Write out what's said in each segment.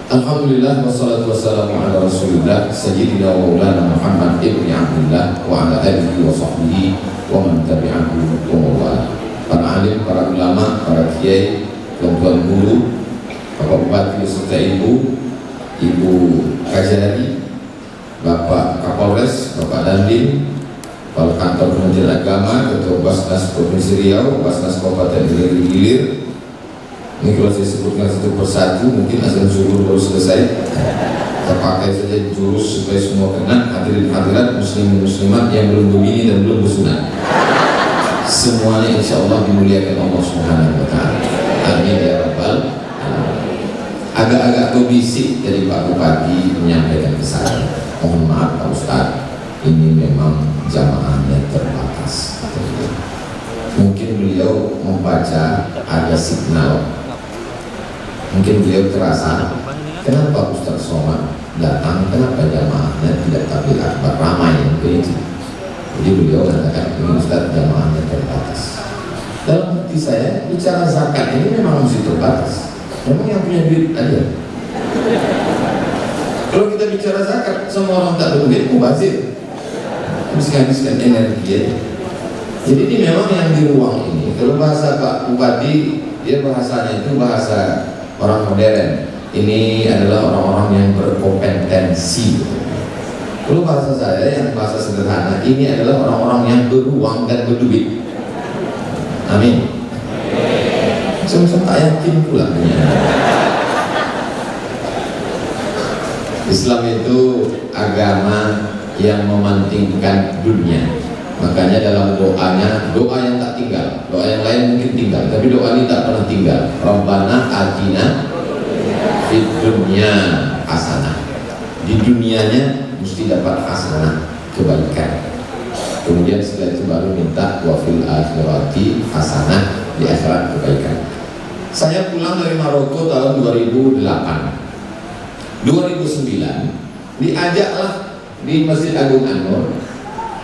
Alhamdulillah wassalatu wassalamu ala Rasulillah Sayyidina wa maulana Muhammad ibni Abdullah wa ala alihi wa sahbihi wa man tabi'ahu wa mawala. Para alim, para ulama, para kiai, tuan-tuan guru, Bapak Bupati serta Ibu Kajari, Bapak Kapolres, Bapak Dandim, Kepala Kantor Kementerian Agama, Ketua Basnas Provinsi Riau, Basnas Kabupaten Gilir. Ini kalau saya sebutkan satu persatu mungkin azan zuhur baru selesai. Kita pakai saja jurus supaya semua kena. Hadirin hadirat, muslimin muslimat yang belum berbini dan belum bersunat, semuanya insya Allah dimuliakan Allah Subhanahu wa Ta'ala. Amin ya rabbal alamin. Agak-agak berbisik dari Pak Bupati menyampaikan ke saya. Mohon maaf Pak Ustadz, ini memang jamaahnya terbatas. Mungkin beliau membaca ada signal. Mungkin beliau terasa, kenapa Ustaz Somad datang, kenapa jamaahnya tidak tampil akbar ramai begitu. Jadi beliau mengatakan ini Ustaz jamaahnya terbatas. Dalam hati saya bicara zakat ini memang mesti terbatas. Memang yang punya duit aja. Kalau kita bicara zakat, semua orang tak berduit mubazir, mesti habiskan energi ya. Jadi ini memang yang di ruang ini. Kalau bahasa Pak Bupati, dia bahasanya itu bahasa orang modern. Ini adalah orang-orang yang berkompetensi. Kalau bahasa saya yang bahasa sederhana, ini adalah orang-orang yang beruang dan berduit. Amin. Saya tak yakin pula. Islam itu agama yang mementingkan dunia. Makanya dalam doanya, doa yang tak tinggal, doa yang lain mungkin tinggal, tapi doa ini tak pernah tinggal. Rabbana atina fid dunya hasanah. Di dunianya mesti dapat hasanah, kebaikan. Kemudian setelah itu baru minta wa fil akhirati hasanah, di akhirat kebaikan. Saya pulang dari Maroko tahun 2008. 2009 diajaklah di Masjid Agung An-Nur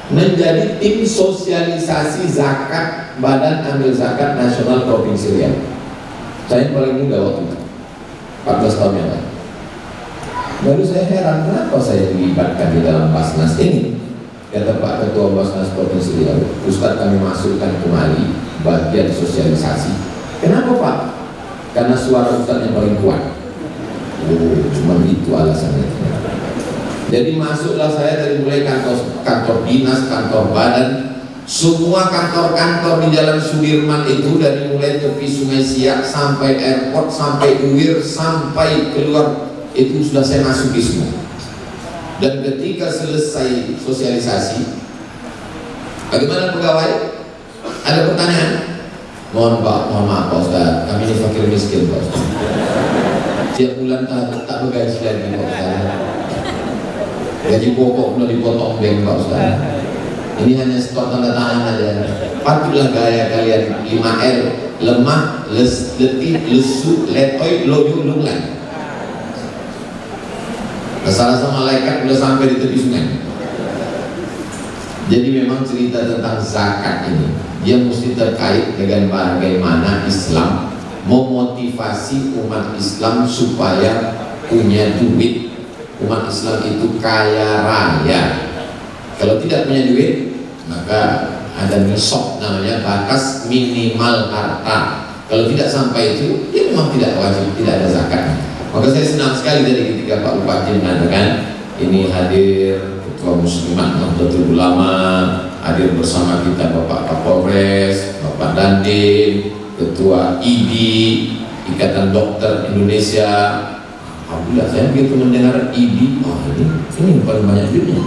menjadi tim sosialisasi zakat Badan Amil Zakat Nasional Provinsi Riau. Saya paling muda waktu itu, 14 tahun yang lalu. Baru saya heran kenapa saya dilibatkan di dalam Basnas ini. Kata Pak Ketua Basnas Provinsi Riau, Ustaz kami masukkan kembali bagian sosialisasi. Kenapa Pak? Karena suara Ustaz yang paling kuat. Oh, cuma itu alasannya. Jadi masuklah saya dari mulai kantor dinas, kantor badan, semua kantor-kantor di Jalan Sudirman itu, dari mulai tepi Sungai Siak sampai airport, sampai UIR, sampai keluar, itu sudah saya masuki semua. Dan ketika selesai sosialisasi, bagaimana pegawai? Ada pertanyaan? Mohon maaf Pak Ustaz, kami ini fakir miskin Pak Ustaz. Tiap bulan tak bergaji lagi Pak Ustaz. Gaji pokok sudah dipotong bank Pak Ustaz. Ini hanya stok tanda tangan aja. Patutlah gaya kalian 5L, lemah, letih, lesu, letoy, loyo, lunglai. Rasa-rasa malaikat sudah sampai di tepi sungai. Jadi memang cerita tentang zakat ini, dia mesti terkait dengan bagaimana Islam memotivasi umat Islam supaya punya duit. Umat Islam itu kaya raya. Kalau tidak punya duit, maka ada nisab namanya, batas minimal harta. Kalau tidak sampai itu, dia memang tidak wajib, tidak ada zakatnya. Maka saya senang sekali dari ketika Pak Bupati mengatakan ini hadir Ketua Muslimat Nahdlatul Ulama, hadir bersama kita Bapak Kapolres, Bapak Dandim, Ketua IDI, Ikatan Dokter Indonesia. Alhamdulillah saya begitu mendengar IDI, oh ini paling banyak duitnya.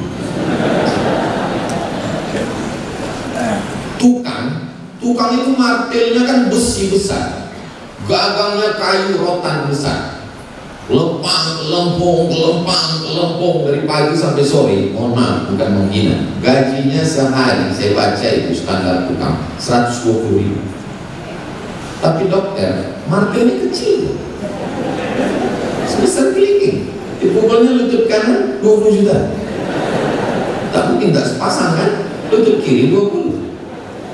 Tukang itu martilnya kan besi besar, gagangnya kayu rotan besar, lempang dari pagi sampai sore. Mohon maaf, bukan menghina, gajinya sehari saya baca itu standar tukang 120.000. Tapi dokter, martilnya kecil, sebesar kelingking, dipukulnya lutut kanan 20 juta. Tak mungkin tak sepasang kan, lutut kiri 20,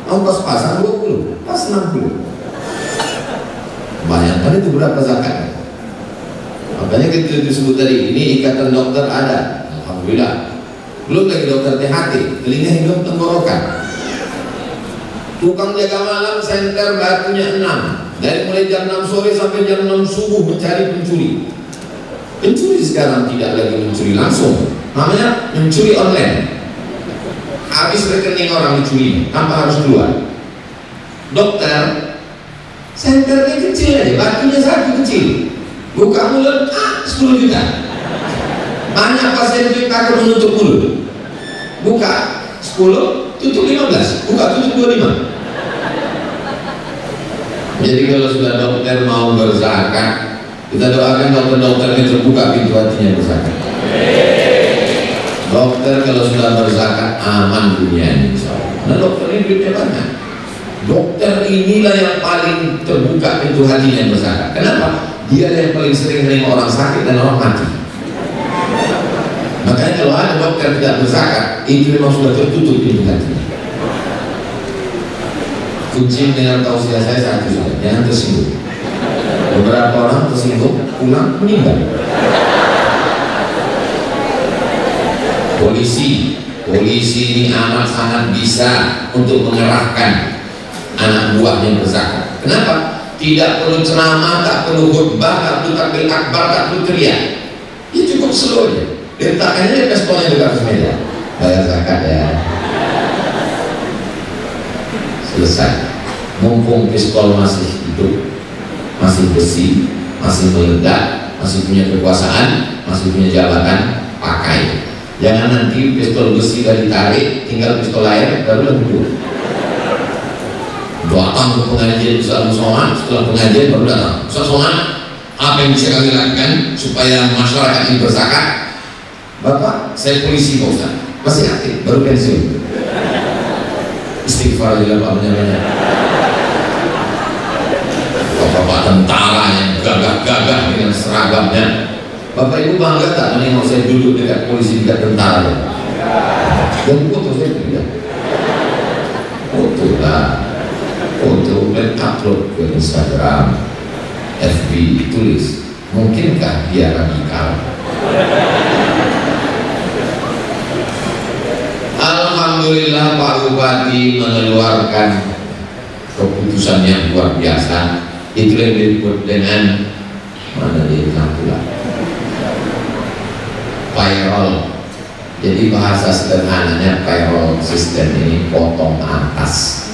ongkos pasang 20, pas 60. Bayangkan itu berapa zakatnya. Makanya kita disebut tadi, ini ikatan dokter ada, alhamdulillah. Belum lagi dokter THT, telinga hidung tenggorokan. Tukang jaga malam senter batunya 6, dari mulai jam 6 sore sampai jam 6 subuh mencari pencuri. Pencuri sekarang tidak lagi mencuri langsung, namanya mencuri online. Habis rekening orang mencuri tanpa harus keluar. Dokter senternya kecil aja, batunya satu kecil, buka mulut 10 juta. Banyak pasien itu takut menutup mulut, buka 10, tutup 15, buka tutup 25. Jadi kalau sudah dokter mau berzakat, kita doakan dokter-dokternya terbuka pintu hatinya berzakat. Dokter kalau sudah berzakat aman dunia ini. Nah dokter ini duitnya banyak. Dokter inilah yang paling terbuka pintu hatinya berzakat. Kenapa? Dia yang paling sering menerima orang sakit dan orang mati. Makanya kalau ada dokter tidak berzakat, itu memang sudah tertutup pintu hatinya. Kunci dengan tausiah saya satu saja, jangan tersinggung. Beberapa orang tersinggung, pulang meninggal. Polisi ini amat sangat bisa untuk mengerahkan anak buahnya berzakat. Kenapa? Tidak perlu ceramah, tak perlu khutbah, tak perlu takbir akbar, tak perlu teriak. Ya cukup seluruhnya. Letakkannya pistolnya di atas meja. Bayar zakat ya. Selesai. Mumpung pistol masih hidup, masih besi, masih meledak, masih punya kekuasaan, masih punya jabatan, pakai. Jangan nanti pistol besi sudah ditarik, tinggal pistol air baru hidup. Datang ke pengajian Ustaz Somad, setelah pengajian baru datang. Ustaz Somad, apa yang bisa kami lakukan supaya masyarakat ini berzakat? Bapak, saya polisi Pak Ustaz, masih aktif, baru pensiun. Istighfar juga Pak banyak-banyak. Bapak tentara yang gagah-gagah dengan seragamnya. Bapak Ibu bangga tak menengok saya duduk dekat polisi, dekat tentara? Dan foto saya tidak. Foto lah, foto dan upload ke Instagram, FB, tulis. Mungkinkah dia radikal? Alhamdulillah Pak Bupati mengeluarkan keputusan yang luar biasa. Itu yang disebut dengan mana dia pula payroll. Jadi bahasa sederhananya payroll system ini potong atas.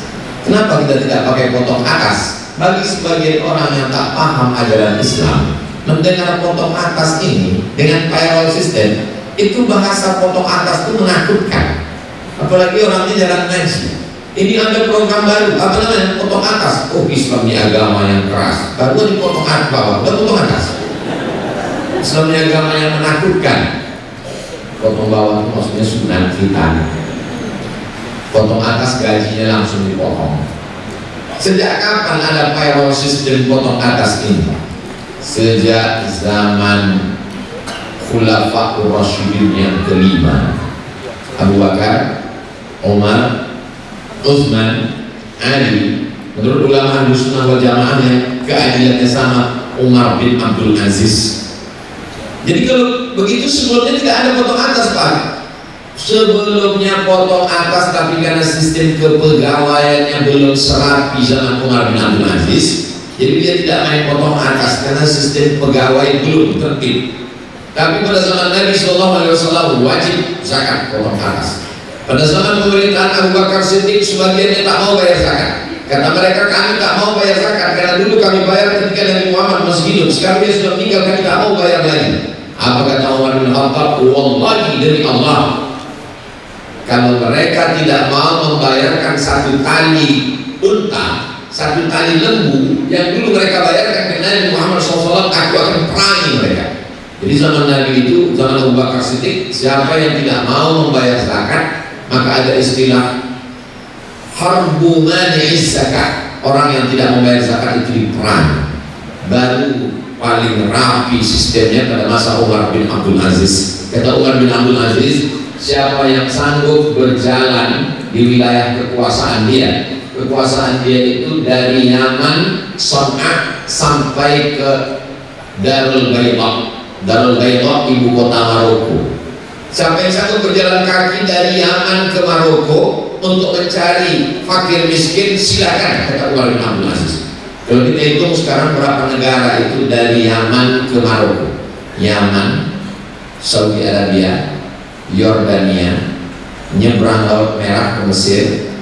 Kenapa kita tidak pakai potong atas? Bagi sebagian orang yang tak paham ajaran Islam, mendengar potong atas ini dengan payroll system, itu bahasa potong atas itu menakutkan. Apalagi orangnya jarang ngaji. Ini ada program baru, apa namanya? Potong atas. Oh, Islam ini agama yang keras, baru dipotong atas bawah, udah potong atas. Islam ini agama yang menakutkan. Potong bawah itu maksudnya sunnah kita. Potong atas gajinya langsung dipotong. Sejak kapan ada payroll system potong atas ini? Sejak zaman Khulafaur Rasyidin yang kelima, Abu Bakar, Umar, Utsman, Ali. Menurut ulama Ahlussunnah wal Jamaah yang keadilannya sama, Umar bin Abdul Aziz. Jadi kalau begitu sebelumnya tidak ada potong atas Pak. Sebelumnya potong atas, tapi karena sistem kepegawaiannya belum serapi zaman Umar bin Abdul Aziz, jadi dia tidak main potong atas karena sistem pegawai belum tertib. Tapi pada zaman Nabi SAW wajib zakat potong atas. Pada zaman pemerintahan Abu Bakar Siddiq sebagiannya tak mau bayar zakat. Kata mereka, kami tak mau bayar zakat karena dulu kami bayar ketika Nabi Muhammad masih hidup. Sekarang dia sudah meninggal, kami tak mau bayar lagi. Apa kata Umar bin Khattab? Wallahi demi Allah, kalau mereka tidak mau membayarkan satu tali unta, satu tali lembu yang dulu mereka bayarkan ke Nabi Muhammad SAW, aku akan perangi mereka. Jadi zaman Nabi itu, zaman Abu Bakar Siddiq, siapa yang tidak mau membayar zakat, maka ada istilah harbu mani'iz zakat. Orang yang tidak membayar zakat itu diperang. Baru paling rapi sistemnya pada masa Umar bin Abdul Aziz. Kata Umar bin Abdul Aziz, siapa yang sanggup berjalan di wilayah kekuasaan dia, kekuasaan dia itu dari Yaman, Son'a sampai ke Darul Bayda, Darul Bayda, ibu kota Maroko. Sampai satu berjalan kaki dari Yaman ke Maroko untuk mencari fakir miskin, silakan, kata Umar bin Abdul Aziz. Kalau kita hitung sekarang berapa negara itu dari Yaman ke Maroko? Yaman, Saudi Arabia, Yordania, nyebrang Laut Merah ke Mesir,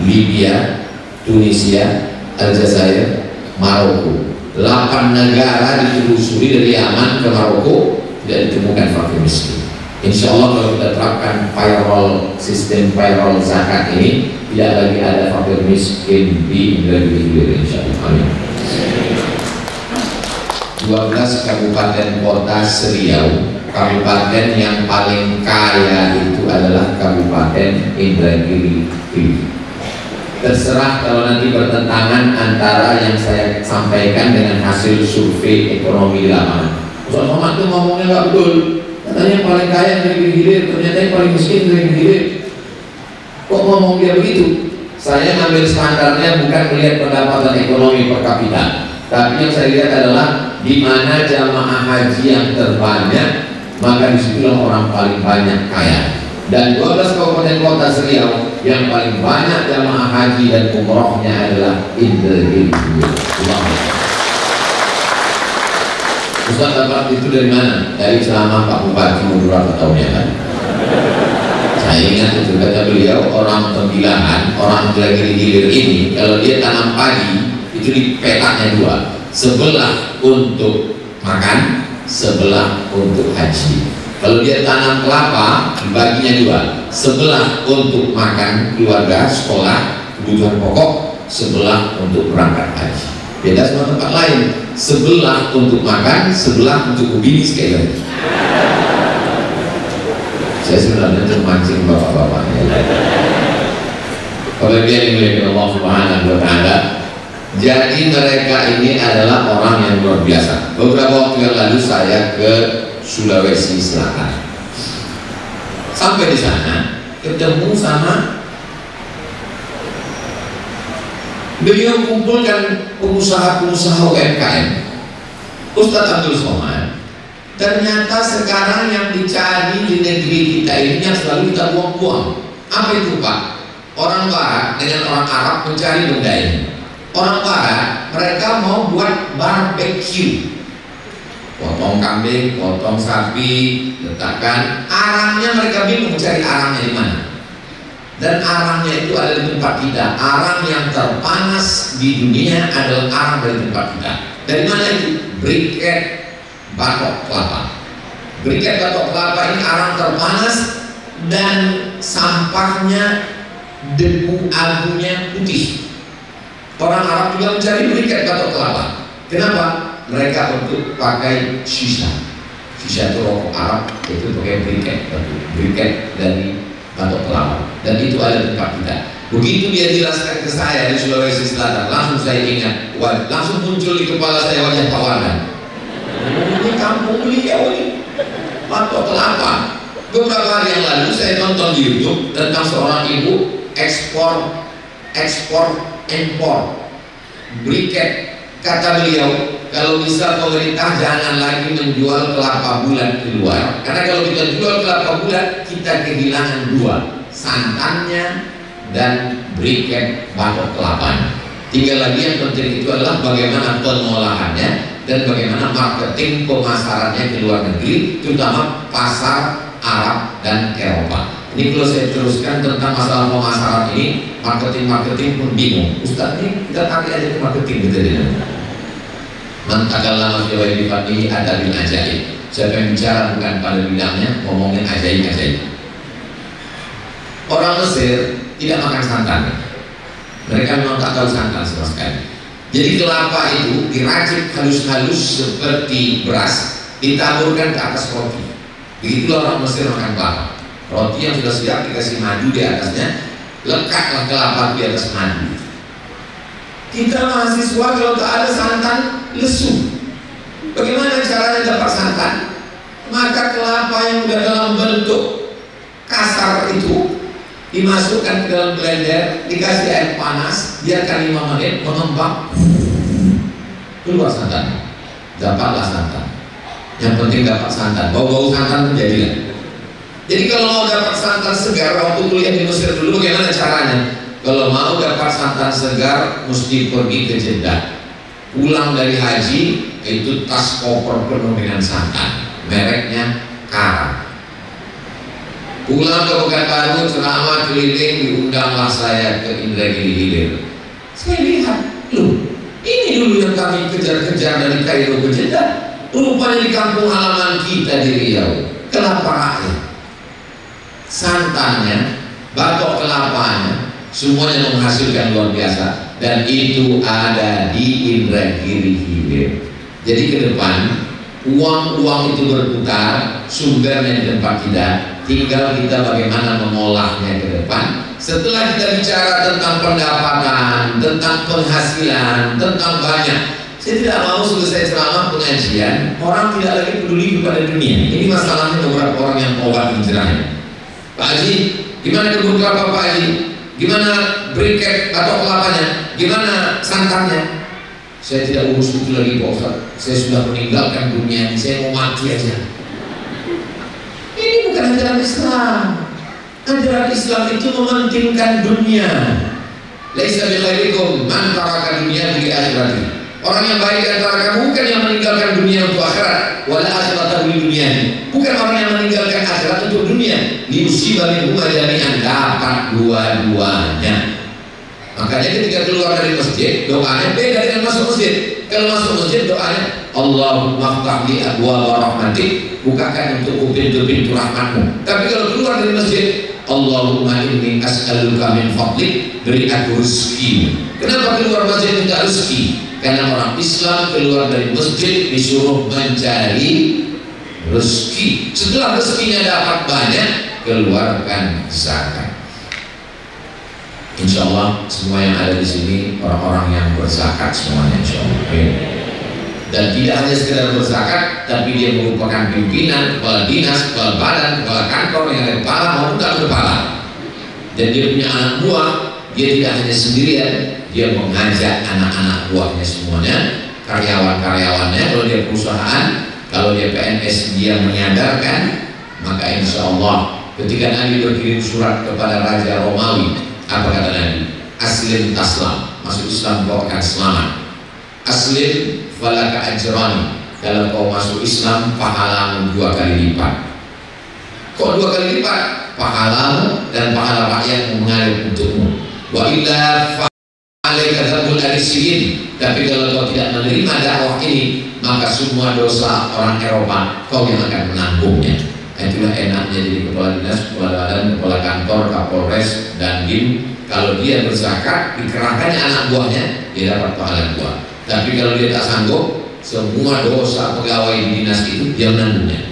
Libya, Tunisia, Aljazair, Maroko. 8 negara ditelusuri dari Yaman ke Maroko, tidak ditemukan fakir miskin. Insya Allah kalau kita terapkan sistem payroll zakat ini, tidak lagi ada fakir miskin di negeri hilir, insya Allah. Amin. 12 kabupaten kota Seriau, kabupaten yang paling kaya itu adalah Kabupaten Indragiri. Terserah kalau nanti bertentangan antara yang saya sampaikan dengan hasil survei ekonomi di lapangan. Ustaz Somad itu ngomongnya nggak betul. Katanya yang paling kaya Negeri Hilir, ternyata yang paling miskin Negeri Hilir. Kok ngomong dia begitu? Saya ngambil standarnya bukan melihat pendapatan ekonomi per kapita, tapi yang saya lihat adalah di mana jamaah haji yang terbanyak, maka disitulah orang paling banyak kaya. Dan 12 kabupaten kota Seriau yang paling banyak jamaah haji dan umrohnya adalah Indragiri. Ustaz dapat itu dari mana? Dari ceramah Pak Bupati beberapa tahun yang lalu. Saya ingat itu kata beliau, orang Tembilahan, orang Indragiri Hilir ini kalau dia tanam padi itu di petaknya 2, sebelah untuk makan, sebelah untuk haji. Kalau dia tanam kelapa dibaginya 2, sebelah untuk makan keluarga, sekolah, kebutuhan pokok, sebelah untuk berangkat haji. Beda sama tempat lain, sebelah untuk makan, sebelah untuk bisnis kayak gitu. Saya sebenarnya memancing bapak-bapaknya. Kalau dia dimiliki Allah Subhanahu wa Ta'ala, jadi mereka ini adalah orang yang luar biasa. Beberapa waktu yang lalu saya ke Sulawesi Selatan. Sampai di sana ketemu sama beliau, kumpulkan pengusaha-pengusaha UMKM. Ustadz Abdul Somad, ternyata sekarang yang dicari di negeri kita ini yang selalu kita buang-buang. Apa itu Pak? Orang Barat dengan orang Arab mencari benda ini. Orang Barat mereka mau buat barbecue, potong kambing, potong sapi, letakkan arangnya. Mereka bingung mencari arangnya di mana. Dan arangnya itu ada di tempat kita. Arang yang terpanas di dunia adalah arang dari tempat kita. Dari mana itu? Briket batok kelapa. Briket batok kelapa ini arang terpanas dan sampahnya, debu abunya putih. Orang Arab juga mencari briket batok kelapa. Kenapa? Mereka untuk pakai shisha. Shisha itu rokok Arab, itu pakai briket dari batok kelapa, dan itu ada tempat kita. Begitu dia jelaskan ke saya di Sulawesi Selatan, langsung saya ingat, langsung muncul di kepala saya wajah Pak Wardan. Ini kampung beliau ini, batok kelapa. Beberapa hari yang lalu saya nonton di YouTube tentang seorang ibu ekspor impor briket. Kata beliau, kalau bisa pemerintah jangan lagi menjual kelapa bulat keluar, karena kalau kita jual kelapa bulat kita kehilangan 2, santannya dan briket batok kelapanya. Tinggal lagi yang penting itu adalah bagaimana pengolahannya dan bagaimana marketing pemasarannya ke luar negeri, terutama pasar Arab dan Eropa. Ini kalau saya teruskan tentang masalah pemasaran ini, marketing pun bingung. Ustaz, ini kita tarik aja ke marketing gitu ya. Mantakallama fi ghairi fadlihi ada bil ajaib. Siapa yang bicara bukan pada bidangnya, ngomongin ajaib-ajaib. Orang Mesir tidak makan santan. Mereka memang tak tahu santan sama sekali. Jadi kelapa itu diracik halus-halus seperti beras, ditaburkan ke atas roti. Begitulah orang Mesir makan kelapa. Roti yang sudah siap dikasih madu di atasnya, lekatlah kelapa di atas madu. Kita mahasiswa kalau tak ada santan lesu. Bagaimana caranya dapat santan? Maka kelapa yang sudah dalam bentuk kasar itu dimasukkan ke dalam blender, dikasih air panas, biarkan 5 menit, mengembang, keluar santan. Dapatlah santan. Yang penting dapat santan. Bau-bau santan terjadi kan? Jadi kalau mau dapat santan segar, waktu kuliah di Mesir dulu bagaimana caranya? Kalau mau dapat santan segar, mesti pergi ke Jeddah. Pulang dari haji, itu tas koper penuh dengan santan. Mereknya Karam. Pulang ke Pekanbaru, ceramah keliling, diundanglah saya ke Indragiri Hilir. Saya lihat, loh, ini dulu yang kami kejar-kejar dari Kairo ke Jeddah. Rupanya di kampung halaman kita di Riau. Kelapa rakyat, santannya, batok kelapanya, semuanya menghasilkan luar biasa. Dan itu ada di Indragiri Hilir. Jadi ke depan uang-uang itu berputar, sumbernya di tempat kita, tinggal kita bagaimana mengolahnya ke depan. Setelah kita bicara tentang pendapatan, tentang penghasilan, tentang banyak, saya tidak mau selesai ceramah pengajian orang tidak lagi peduli kepada dunia. Ini masalahnya beberapa orang yang tobat hijrahnya. Pak Haji, gimana kebun kelapa Pak Haji? Gimana briket atau kelapanya? Gimana santannya? Saya tidak urus itu lagi Pak Ustaz. Saya sudah meninggalkan dunia ini. Saya mau mati aja. Ini bukan ajaran Islam. Ajaran Islam itu mementingkan dunia. Laisa bi khairikum man taraka dunya bi akhirati. Orang yang baik antara kamu bukan yang meninggalkan dunia untuk akhirat, wala akhirata bi dunia. Bukan orang yang meninggalkan akhirat untuk dunia. Liusiba minhum jami'an, dapat dua-duanya. Makanya ketika keluar dari masjid, doanya beda dengan masuk masjid. Kalau masuk masjid doanya Allahumma ftah li abwaaba rahmatik, bukakan untukku pintu-pintu rahmatmu. Tapi kalau keluar dari masjid, Allahumma inni as'aluka min fadlik, beri aku rezeki. Kenapa keluar masjid minta rezeki? Karena orang Islam keluar dari masjid disuruh mencari rezeki. Setelah rezekinya dapat banyak, keluarkan zakat. Insya Allah semua yang ada di sini orang-orang yang berzakat semuanya, insya Allah. Dan tidak hanya sekedar berzakat, tapi dia merupakan pimpinan, kepala dinas, kepala badan, kepala kantor yang ada kepala maupun tak kepala. Dan dia punya anak buah. Dia tidak hanya sendirian, dia mengajak anak-anak buahnya semuanya, karyawan-karyawannya. Kalau dia perusahaan, kalau dia PNS, dia menyadarkan. Maka insya Allah ketika Nabi berkirim surat kepada Raja Romawi, apa kata Nabi? Aslim taslam, masuk Islam kau akan selamat. Aslim falaka ajrani, kalau kau masuk Islam pahalamu 2 kali lipat. Kok 2 kali lipat? Pahalamu dan pahala rakyatmu mengalir untukmu. Wa illa fa'alaika dzambul arisiyin. Tapi kalau kau tidak menerima dakwah ini, maka semua dosa orang Eropa kau yang akan menanggungnya. Itulah enaknya jadi kepala dinas, kepala badan, kepala kantor, kapolres, dan dim. Kalau dia berzakat, dikerahkannya anak buahnya, dia dapat pahala buah. Tapi kalau dia tak sanggup, semua dosa pegawai di dinas itu dia menanggungnya.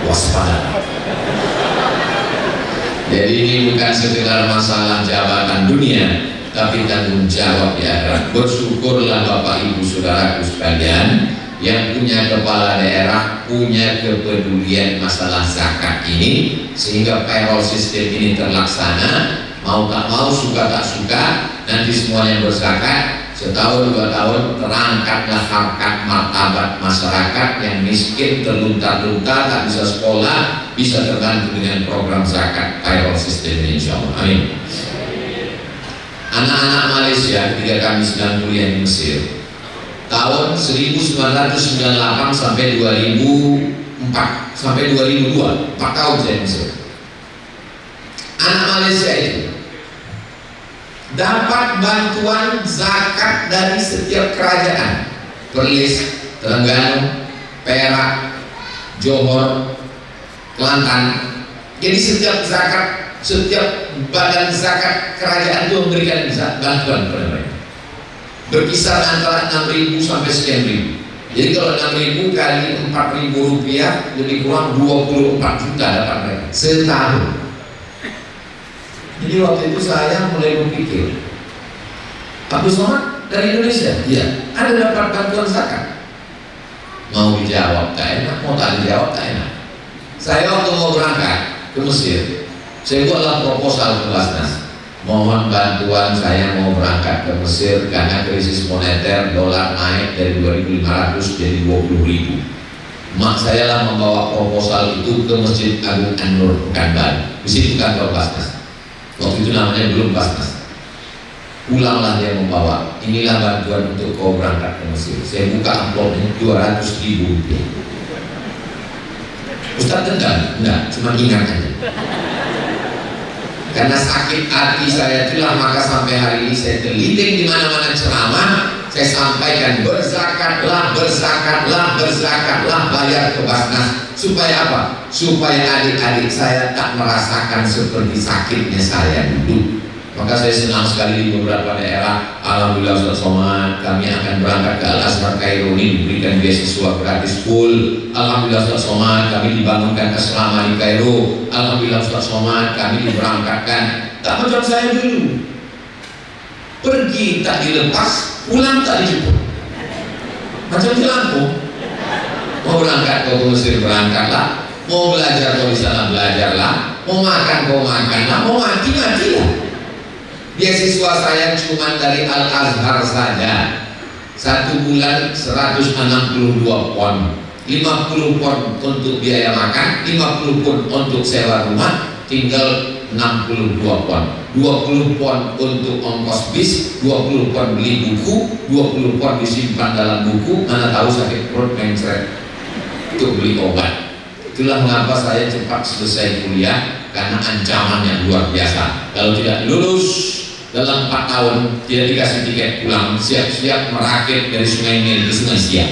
Waspada. Jadi ini bukan sekedar masalah jabatan dunia, tapi tanggung jawab di akhirat. Bersyukurlah Bapak Ibu Saudaraku sekalian yang punya kepala daerah, punya kepedulian masalah zakat ini, sehingga payroll sistem ini terlaksana. Mau tak mau, suka tak suka, nanti semuanya berzakat. Setahun 2 tahun terangkatlah harkat martabat masyarakat yang miskin, terluntar-luntar, tak bisa sekolah, bisa terbantu dengan program zakat payroll system ini, insyaallah. Amin. Anak-anak Malaysia ketika kami sedang kuliah di Mesir tahun 1998 sampai 2004 sampai 2002, 4 tahun saya di Mesir. Anak Malaysia itu dapat bantuan zakat dari setiap kerajaan, Perlis, Terengganu, Perak, Johor, Kelantan. Jadi setiap zakat, setiap badan zakat kerajaan itu memberikan bantuan kepada mereka. Berkisar antara 6.000 sampai sekian ribu. Jadi kalau 6.000 kali 4.000 rupiah, lebih kurang 24 juta dapat mereka setahun. Jadi waktu itu saya mulai berpikir, Pak Somad dari Indonesia, iya, ada dapat bantuan zakat. Mau dijawab tak enak, mau tak dijawab tak enak. Saya waktu mau berangkat ke Mesir, saya buatlah proposal ke Basnas. mohon bantuan, saya mau berangkat ke Mesir karena krisis moneter, dolar naik dari 2.500 jadi 20.000. Mak saya lah membawa proposal itu ke Masjid Agung An-Nur Pekanbaru. Di situ kantor Basnas. Waktu itu namanya belum Basnas. Pulanglah dia membawa, inilah bantuan untuk kau berangkat ke Mesir. Saya buka amplopnya 200.000 rupiah. Ustaz dendam? Enggak, cuma ingat aja. Karena sakit hati saya itulah, maka sampai hari ini saya terliling di mana-mana ceramah, saya sampaikan berzakatlah, berzakatlah, berzakatlah, bayar ke Basnas. Supaya apa? Supaya adik-adik saya tak merasakan seperti sakitnya saya dulu. Maka saya senang sekali di beberapa daerah, alhamdulillah Ustaz Somad, kami akan berangkat ke Al-Azhar Kairo ini, diberikan beasiswa gratis full. Alhamdulillah Ustaz Somad, kami dibangunkan asrama di Kairo. Alhamdulillah Ustaz Somad, kami diberangkatkan. Tak macam saya dulu, pergi tak dilepas, pulang tak dijemput. Macam di Lampung, mau berangkat kau ke Mesir berangkatlah, mau belajar kau di sana belajarlah, mau makan kau makanlah, mau mati matilah. Beasiswa saya cuma dari Al-Azhar saja 1 bulan 162 pon, 50 pon untuk biaya makan, 50 pon untuk sewa rumah, tinggal 62 pon, 20 pon untuk ongkos bis, 20 pon beli buku, 20 pon disimpan dalam buku, mana tahu sakit perut mencret untuk beli obat. Itulah mengapa saya cepat selesai kuliah, karena ancaman yang luar biasa. Kalau tidak lulus dalam 4 tahun dia dikasih tiket pulang, siap-siap merakit dari Sungai Nil ke Sungai Siak.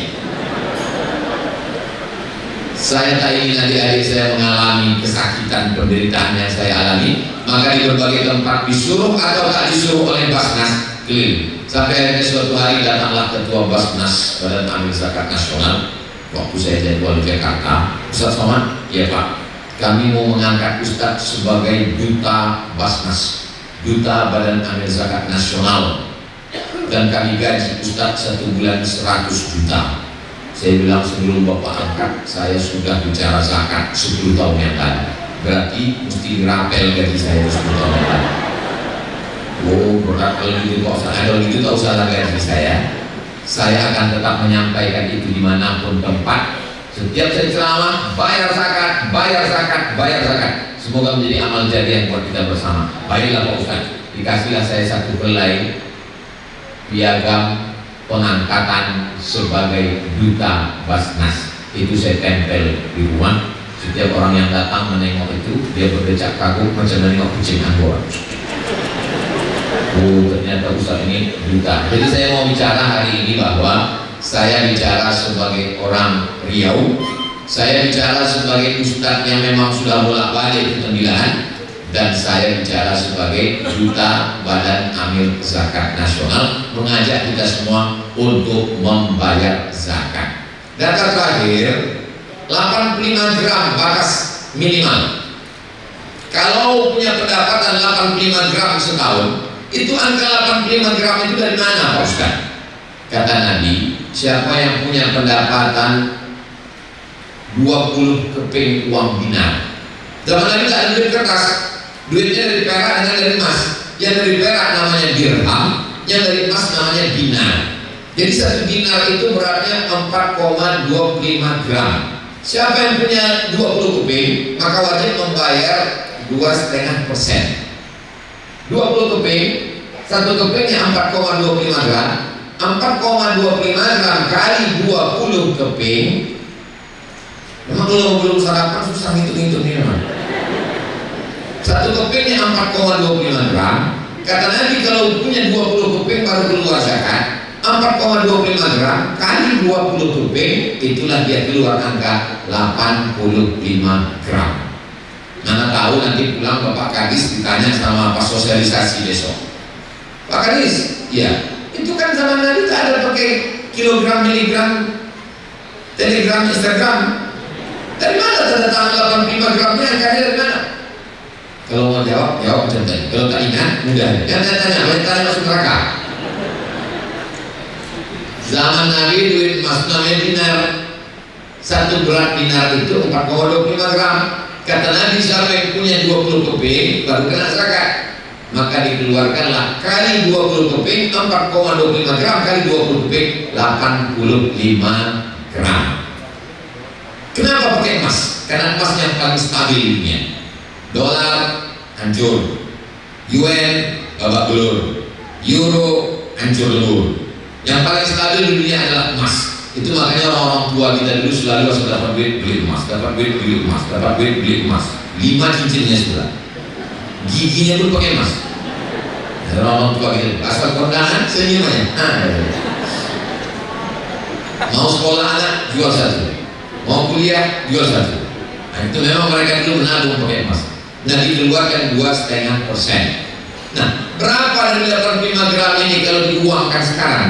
Saya tak ingin adik-adik saya mengalami kesakitan penderitaan yang saya alami, maka di berbagai tempat disuruh atau tak disuruh oleh Basnas keliling. Sampai akhirnya suatu hari datanglah ketua Basnas, Badan Amil Zakat Nasional, waktu saya jadi wali Jakarta. Ustaz Somad, ya Pak, kami mau mengangkat Ustaz sebagai duta Basnas, duta Badan Amil Zakat Nasional, dan kami gaji Ustaz 1 bulan 100 juta. Saya bilang, sebelum Bapak angkat, saya sudah bicara zakat 10 tahun yang lalu. Berarti mesti dirapel gaji saya 10 tahun yang lalu. Oh berat, kalau gitu kok usah, kalau gitu tak usah gaji saya. Saya akan tetap menyampaikan itu dimanapun tempat. Setiap saya ceramah, bayar zakat, bayar zakat, bayar zakat. Semoga menjadi amal jariah buat kita bersama. Baiklah Pak Ustaz, dikasihlah saya 1 helai piagam pengangkatan sebagai duta Basnas. Itu saya tempel di rumah. Setiap orang yang datang menengok itu, dia berdecak kagum macam menengok kucing Anggora. Oh ternyata Ustaz ini duta. Jadi saya mau bicara hari ini bahwa saya bicara sebagai orang Riau, saya bicara sebagai ustadz yang memang sudah bolak-balik ke 9, dan saya bicara sebagai duta Badan Amil Zakat Nasional, mengajak kita semua untuk membayar zakat. Data terakhir, 85 gram batas minimal. Kalau punya pendapatan 85 gram setahun, itu angka 85 gram itu dari mana Pak Ustaz? Kata Nabi, siapa yang punya pendapatan 20 keping uang dinar. Zaman Nabi tak ada duit kertas, duitnya dari perak dengan dari emas. Yang dari perak namanya dirham, yang dari emas namanya dinar. Jadi 1 dinar itu beratnya 4,25 gram. Siapa yang punya 20 keping, maka wajib membayar 2,5%. 20 keping, 1 kepingnya 4,25 gram. 4,25 gram kali 20 keping. Memang kalau belum sarapan susah ngitung-ngitung ini memang. 1 kepingnya 4,25 gram. Kata Nabi kalau punya 20 keping baru keluar zakat. 4,25 gram kali 20 keping, itulah dia keluar angka 85 gram. Mana tahu nanti pulang Bapak Kadis ditanya sama pas sosialisasi besok, Pak Kadis, ya itu kan zaman Nabi tak ada pakai kilogram, miligram, telegram, Instagram. Dari mana tanda tangan 85 gramnya, angkanya dari mana? Kalau mau jawab, jawab macam tadi. Kalau tak ingat, mudah. Jangan tanya masuk neraka. Zaman Nabi duit emas namanya dinar. 1 gram dinar itu 4,25 gram. Kata Nabi siapa yang punya 20 keping baru kena zakat. maka dikeluarkanlah kali 20 keping 4,25 gram kali 20 keping 85 gram. Kenapa pakai emas? Karena emas yang paling stabil di dunia. Dolar hancur, yuan babak belur, euro hancur lebur. Yang paling stabil di dunia adalah emas. Itu makanya orang-orang tua kita dulu selalu harus dapat duit beli emas, dapat duit beli emas, dapat duit beli emas. 5 cincinnya sudah, giginya pun pakai emas. Orang-orang tua kita asal kondangan senyum aja. Mau sekolah anak jual satu, mau kuliah jual satu. Nah, itu memang mereka dulu menabung pakai emas. Nah, dikeluarkan 2,5%. Nah, berapa dari 85 gram ini kalau diuangkan sekarang?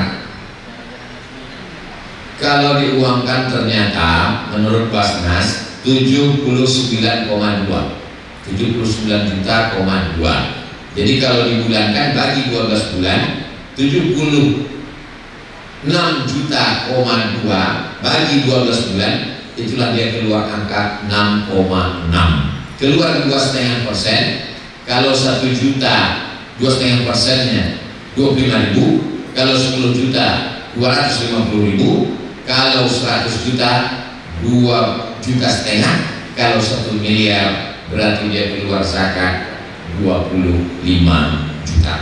Kalau diuangkan ternyata menurut Basnas 79,2 juta,2. Jadi kalau dibulankan bagi 12 bulan 76,2 juta bagi 12 bulan, itulah dia keluar angka 6,6. Keluar 2,5%. Kalau 1 juta 2,5%-nya 25.000. Kalau 10 juta 250.000. Kalau 100 juta 2,5 juta. Kalau 1 miliar berarti dia keluar zakat 25 juta.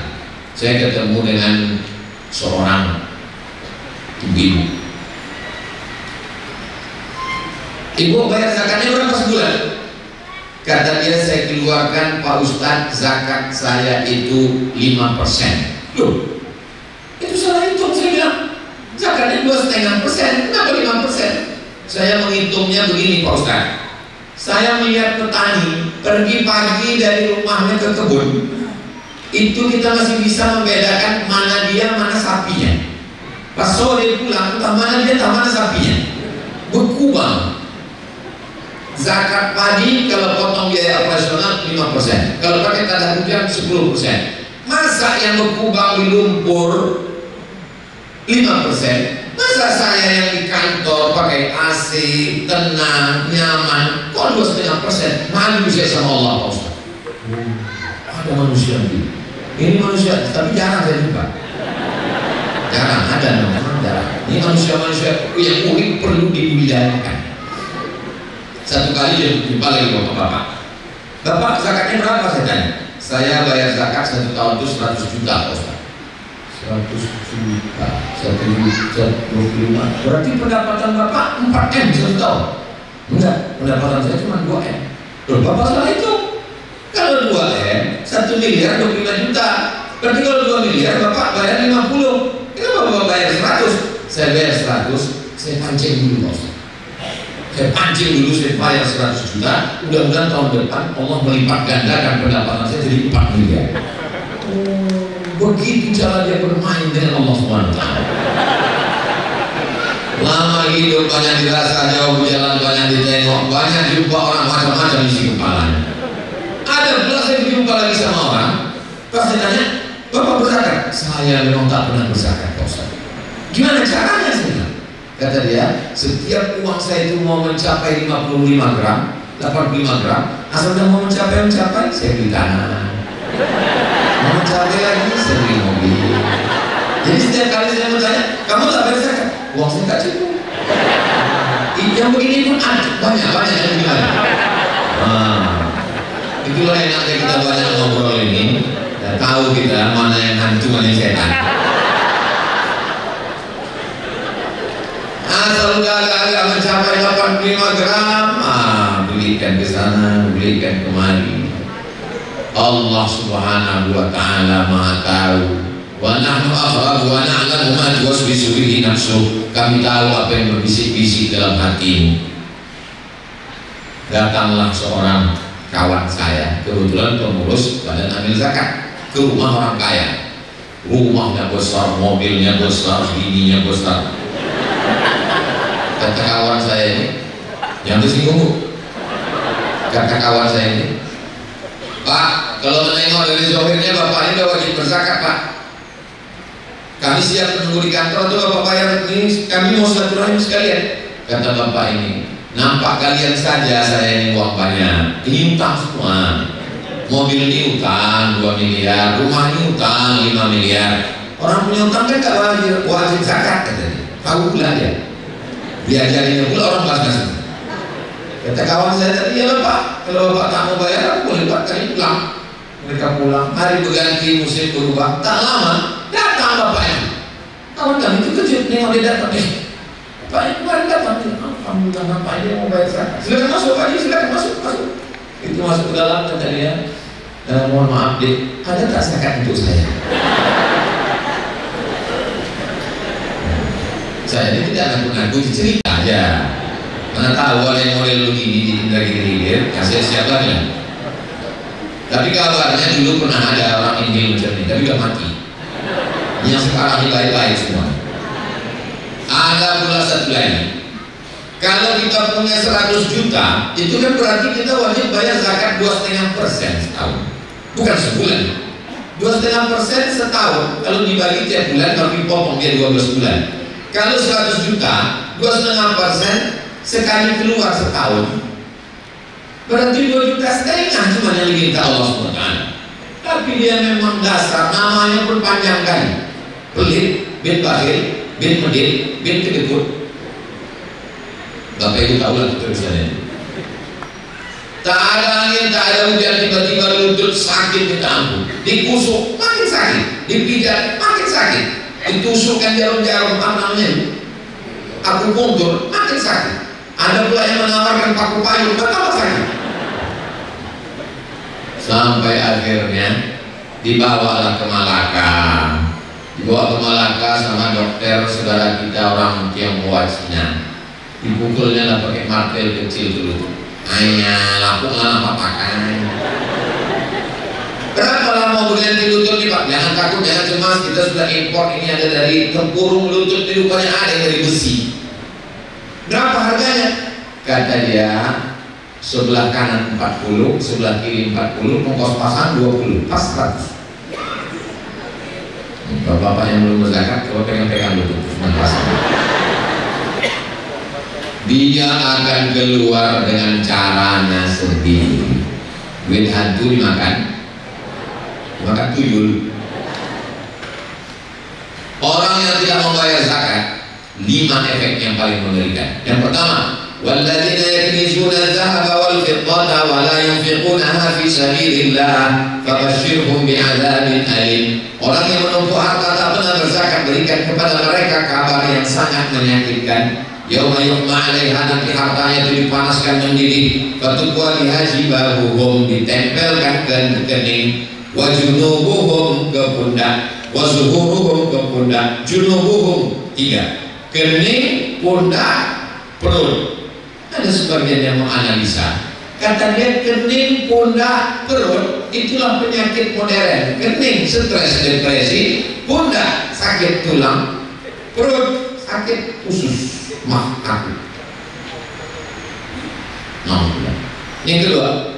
Saya ketemu dengan seorang ibu. Ibu bayar zakatnya berapa sebulan? Kata dia, saya keluarkan Pak Ustadz, zakat saya itu 5%. Loh, itu salah hitung. Saya bilang zakatnya 2,5%, kenapa 5%? Saya menghitungnya begini Pak Ustadz. Saya melihat petani pergi pagi dari rumahnya ke kebun, itu kita masih bisa membedakan mana dia, mana sapinya. Pas sore pulang, entah mana dia, entah mana sapinya. Berkubang. Zakat padi kalau potong biaya operasional 5%, kalau pakai tanda hujan 10%. Masa yang berkubang di lumpur 5%? Masa saya yang di kantor pakai AC, tenang, nyaman, kok 2,5%? Malu saya sama Allah Pak Ustaz. Ada manusia begini. Ini manusia, tapi jarang saya jumpa. Jarang ada, memang jarang. Ini manusia-manusia yang unik perlu dibudidayakan. Satu kali jumpa lagi bapak-bapak. Bapak zakatnya berapa saya tanya? Saya bayar zakat 1 tahun itu 100 juta Pak Ustaz. 100 juta, 125. Berarti pendapatan bapak 4M 1 tahun. Enggak, pendapatan saya cuma 2M. Loh, bapak salah itu. Kalau 2M, 1 miliar 25 juta. Berarti kalau 2 miliar bapak bayar 50. Kenapa bapak bayar 100? Saya bayar 100, saya pancing dulu Pak Ustaz. Saya pancing dulu, saya bayar 100 juta. Mudah-mudahan tahun depan Allah melipat gandakan pendapatan saya jadi 4 miliar. Begitu cara dia bermain dengan Allah SWT. Lama hidup banyak dirasa, jauh berjalan banyak ditengok, banyak jumpa orang macam-macam isi kepalanya. Ada pula saya jumpa lagi sama orang, pas saya tanya, Bapak berzakat? Saya memang tak pernah berzakat Pak Ustaz. Gimana caranya sih? Kata dia, setiap uang saya itu mau mencapai 55 gram, 85 gram, asal udah mau mencapai, saya beli tanah. Mau mencapai lagi, saya beli mobil. Jadi setiap kali saya bertanya, kamu tak bayar zakat? Uang saya tak cukup. Yang begini pun ada, banyak yang gimana. Itulah enaknya kita banyak ngobrol ini. Dan tahu kita mana yang hantu, mana yang setan. Asal udah agak-agak mencapai 85 gram, belikan ke sana, belikan kemari. Allah Subhanahu wa Ta'ala Maha tahu. Wa nahnu aqrabu wa na'lamu ma tuwaswisu bihi nafsuh. Kami tahu apa yang berbisik-bisik dalam hatimu. Datanglah seorang kawan saya, kebetulan pengurus badan amil zakat, ke rumah orang kaya. Rumahnya besar, mobilnya besar, bininya besar. Kata kawan saya ini, yang tersinggung, kata kawan saya ini, Pak, kalau menengok dari zohirnya Bapak ini udah wajib berzakat Pak. Kami siap menunggu di kantor tuh Bapak bayar ini, kami mau silaturahim sekalian. Kata Bapak ini, nampak kalian saja saya ini uang banyak, ini utang semua. Mobil ini utang 2 miliar, rumah ini utang 5 miliar. Orang punya utang kan gak wajib zakat katanya. Tahu pula dia. Diajarinnya pula orang bahasa. Kata kawan saya tadi, ya Bapak, kalau Bapak tak mau bayar, aku boleh buat kali pulang. Mereka pulang, hari berganti, musim berubah. Tak lama, datang bapaknya. Kawan kami itu kecil, nengok dia datang. Bapaknya kemarin datang. Alhamdulillah, bapaknya dia mau bayar zakat. Silakan masuk, Pak Haji, silakan masuk. Itu masuk ke dalam, kata dia. Mohon maaf, Dik, ada tak zakat untuk saya? Saya ini tidak ngaku-ngaku, cerita aja. Mana tahu ada yang model begini dari hilir, kasih siapanya. Tapi kabarnya dulu pernah ada orang Injil macam ini, tapi gak mati. Yang sekarang ini baik-baik semua. Ada pula satu lagi. Kalau kita punya 100 juta, itu kan berarti kita wajib bayar zakat 2,5% setahun. Bukan sebulan. 2,5% setahun. Kalau dibagi tiap bulan, kalau dipotong dia 12 bulan. Kalau 100 juta, 2,5% sekali keluar setahun, berarti 2,5 juta cuma yang diminta Allah SWT. Tapi dia memang dasar, namanya pun panjang kali. Pelit, bin bakhil, bin medit, bin kedekut. Bapak Ibu tahu lah tulisannya. Tak ada angin, tak ada hujan, tiba-tiba lutut sakit minta ampun. Dikusuk, makin sakit. Dipijat, makin sakit. Ditusukkan jarum-jarum namanya aku mundur, makin sakit. Ada pula yang menawarkan paku payung, betapa sakit. Sampai akhirnya dibawalah ke Malaka. Dibawa ke Malaka sama dokter saudara kita orang Tionghoa Cina. Dipukulnya lah pakai martel kecil dulu. Ayah, laku apa pakai. Berapa lama berganti lutut nih Pak? Jangan takut, jangan cemas. Kita sudah import, ini ada dari tempurung lutut, di rupanya ada yang dari besi. Berapa harganya? Kata dia, sebelah kanan 40, sebelah kiri 40, ongkos pasang 20, pas 100. Bapak-bapak yang belum berzakat, coba pegang-pegang lutut, pasang. Dia akan keluar dengan caranya sendiri. Duit hantu dimakan tuyul. Orang yang tidak membayar zakat, 5 efek yang paling mengerikan. Yang pertama, walladzina yaknizuna adh-dhahaba wal fiddata wa la yunfiqunaha fi sabilillah fabashshirhum bi'adzabin alim. Orang yang menumpuk harta tak pernah berzakat, berikan kepada mereka kabar yang sangat menyakitkan. Yauma yuhma 'alaiha, nanti hartanya itu dipanaskan mendidih, fatukwa lihajibahuhum, ditempelkan ke kening, wa junubuhum ke pundak, wa zuhuruhum ke pundak. Junubuhum 3, kening, pundak, perut. Ada sebagian yang menganalisa, kata dia kening, pundak, perut itulah penyakit modern. Kening stres depresi, pundak sakit tulang, perut sakit usus mah aku. Yang kedua,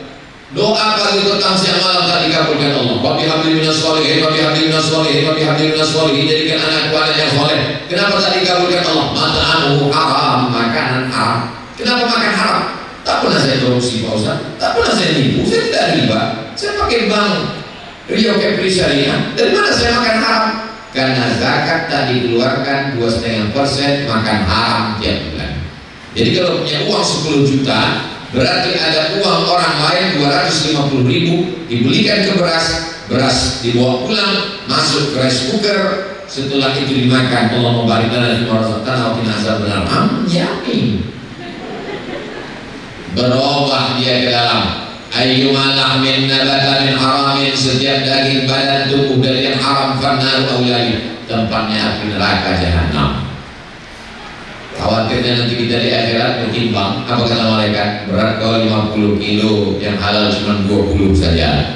doa pagi petang siang malam tak dikabulkan Allah. Wa bihamdi minas sholihin, wa bihamdi minas sholihin, wa bihamdi minas sholihin. Jadikan anakku anak yang soleh. Kenapa tak dikabulkan Allah? Mata'amuhu haram, makanan haram. Kenapa makan haram? Tak pernah saya korupsi Pak Ustaz, tak pernah saya nipu, saya tidak riba, saya pakai bank Rio Kepri Syariah. Dari mana saya makan haram? Karena zakat tak dikeluarkan 2,5%, makan haram tiap bulan. Jadi kalau punya uang 10 juta, berarti ada uang orang lain 250.000, dibelikan ke beras dibawa pulang, masuk ke rice cooker, setelah itu dimakan. Allah membarik lana fi marzaqtana wa qina azabannar. Yamin. Berubah dia ke dalam ayyuma lahmin nabata min haramin, setiap daging badan tubuh dari yang haram, fannaru auladi, tempatnya api neraka jahanam. Khawatirnya nanti kita di akhirat bertimbang, apa kata malaikat? Berat kau 50 kilo, yang halal cuma 20 saja,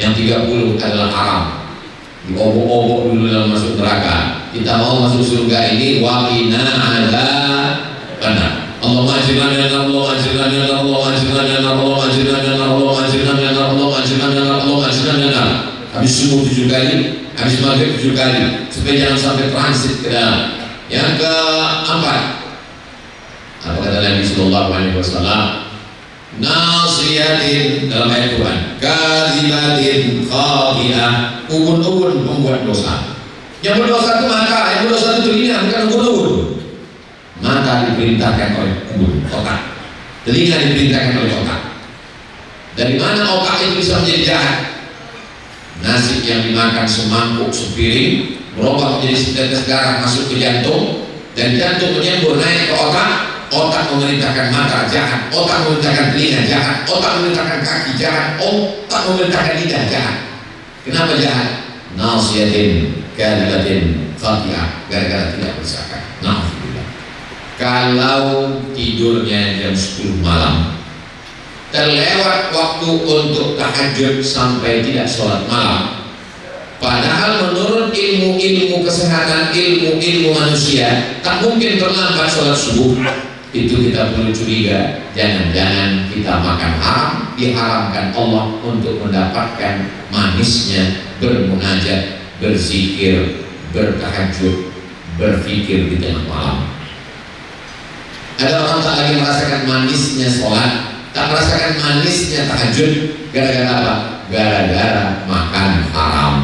yang 30 adalah haram. Diobok-obok dulu dalam masuk neraka. Kita mau masuk surga ini, waqina adzabannar. Allahumma ajirna min an-nar, Allahumma ajirna min an-nar, Allahumma ajirna min an-nar, Allahumma ajirna min an-nar, Allahumma ajirna min an-nar, Allahumma ajirna min an-nar, Allahumma ajirna min an-nar. Habis subuh 7 kali, habis maghrib 7 kali, supaya jangan sampai transit ke dalam. Yang keempat, apa kata Nabi sallallahu alaihi wasallam? nasiyatin dalam ayat Quran, kadzibatin khati'ah, ubun-ubun membuat dosa. Yang berdosa itu mata, yang berdosa itu telinga, bukan ubun-ubun. Mata diperintahkan oleh ubun, otak. Telinga diperintahkan oleh otak. Dari mana otak itu bisa menjadi jahat? Nasi yang dimakan semangkuk sepiring berubah menjadi setetes darah masuk ke jantung, dan jantung menyembur naik ke otak. Otak memerintahkan mata jahat, otak memerintahkan telinga jahat, otak memerintahkan kaki jahat, otak memerintahkan lidah jahat. Kenapa jahat? Nasiyatin kadibatin khati'ah, gara-gara tidak berzakat. Alhamdulillah. Kalau tidurnya jam 10 malam, terlewat waktu untuk tahajud sampai tidak sholat malam, padahal menurut ilmu kesehatan, ilmu manusia tak mungkin terlambat sholat subuh, itu kita perlu curiga, jangan-jangan kita makan haram, diharamkan Allah untuk mendapatkan manisnya bermunajat, berzikir, bertahajud, berfikir di tengah malam. Ada orang tak lagi merasakan manisnya sholat, tak merasakan manisnya tahajud, gara-gara apa? Gara-gara makan haram.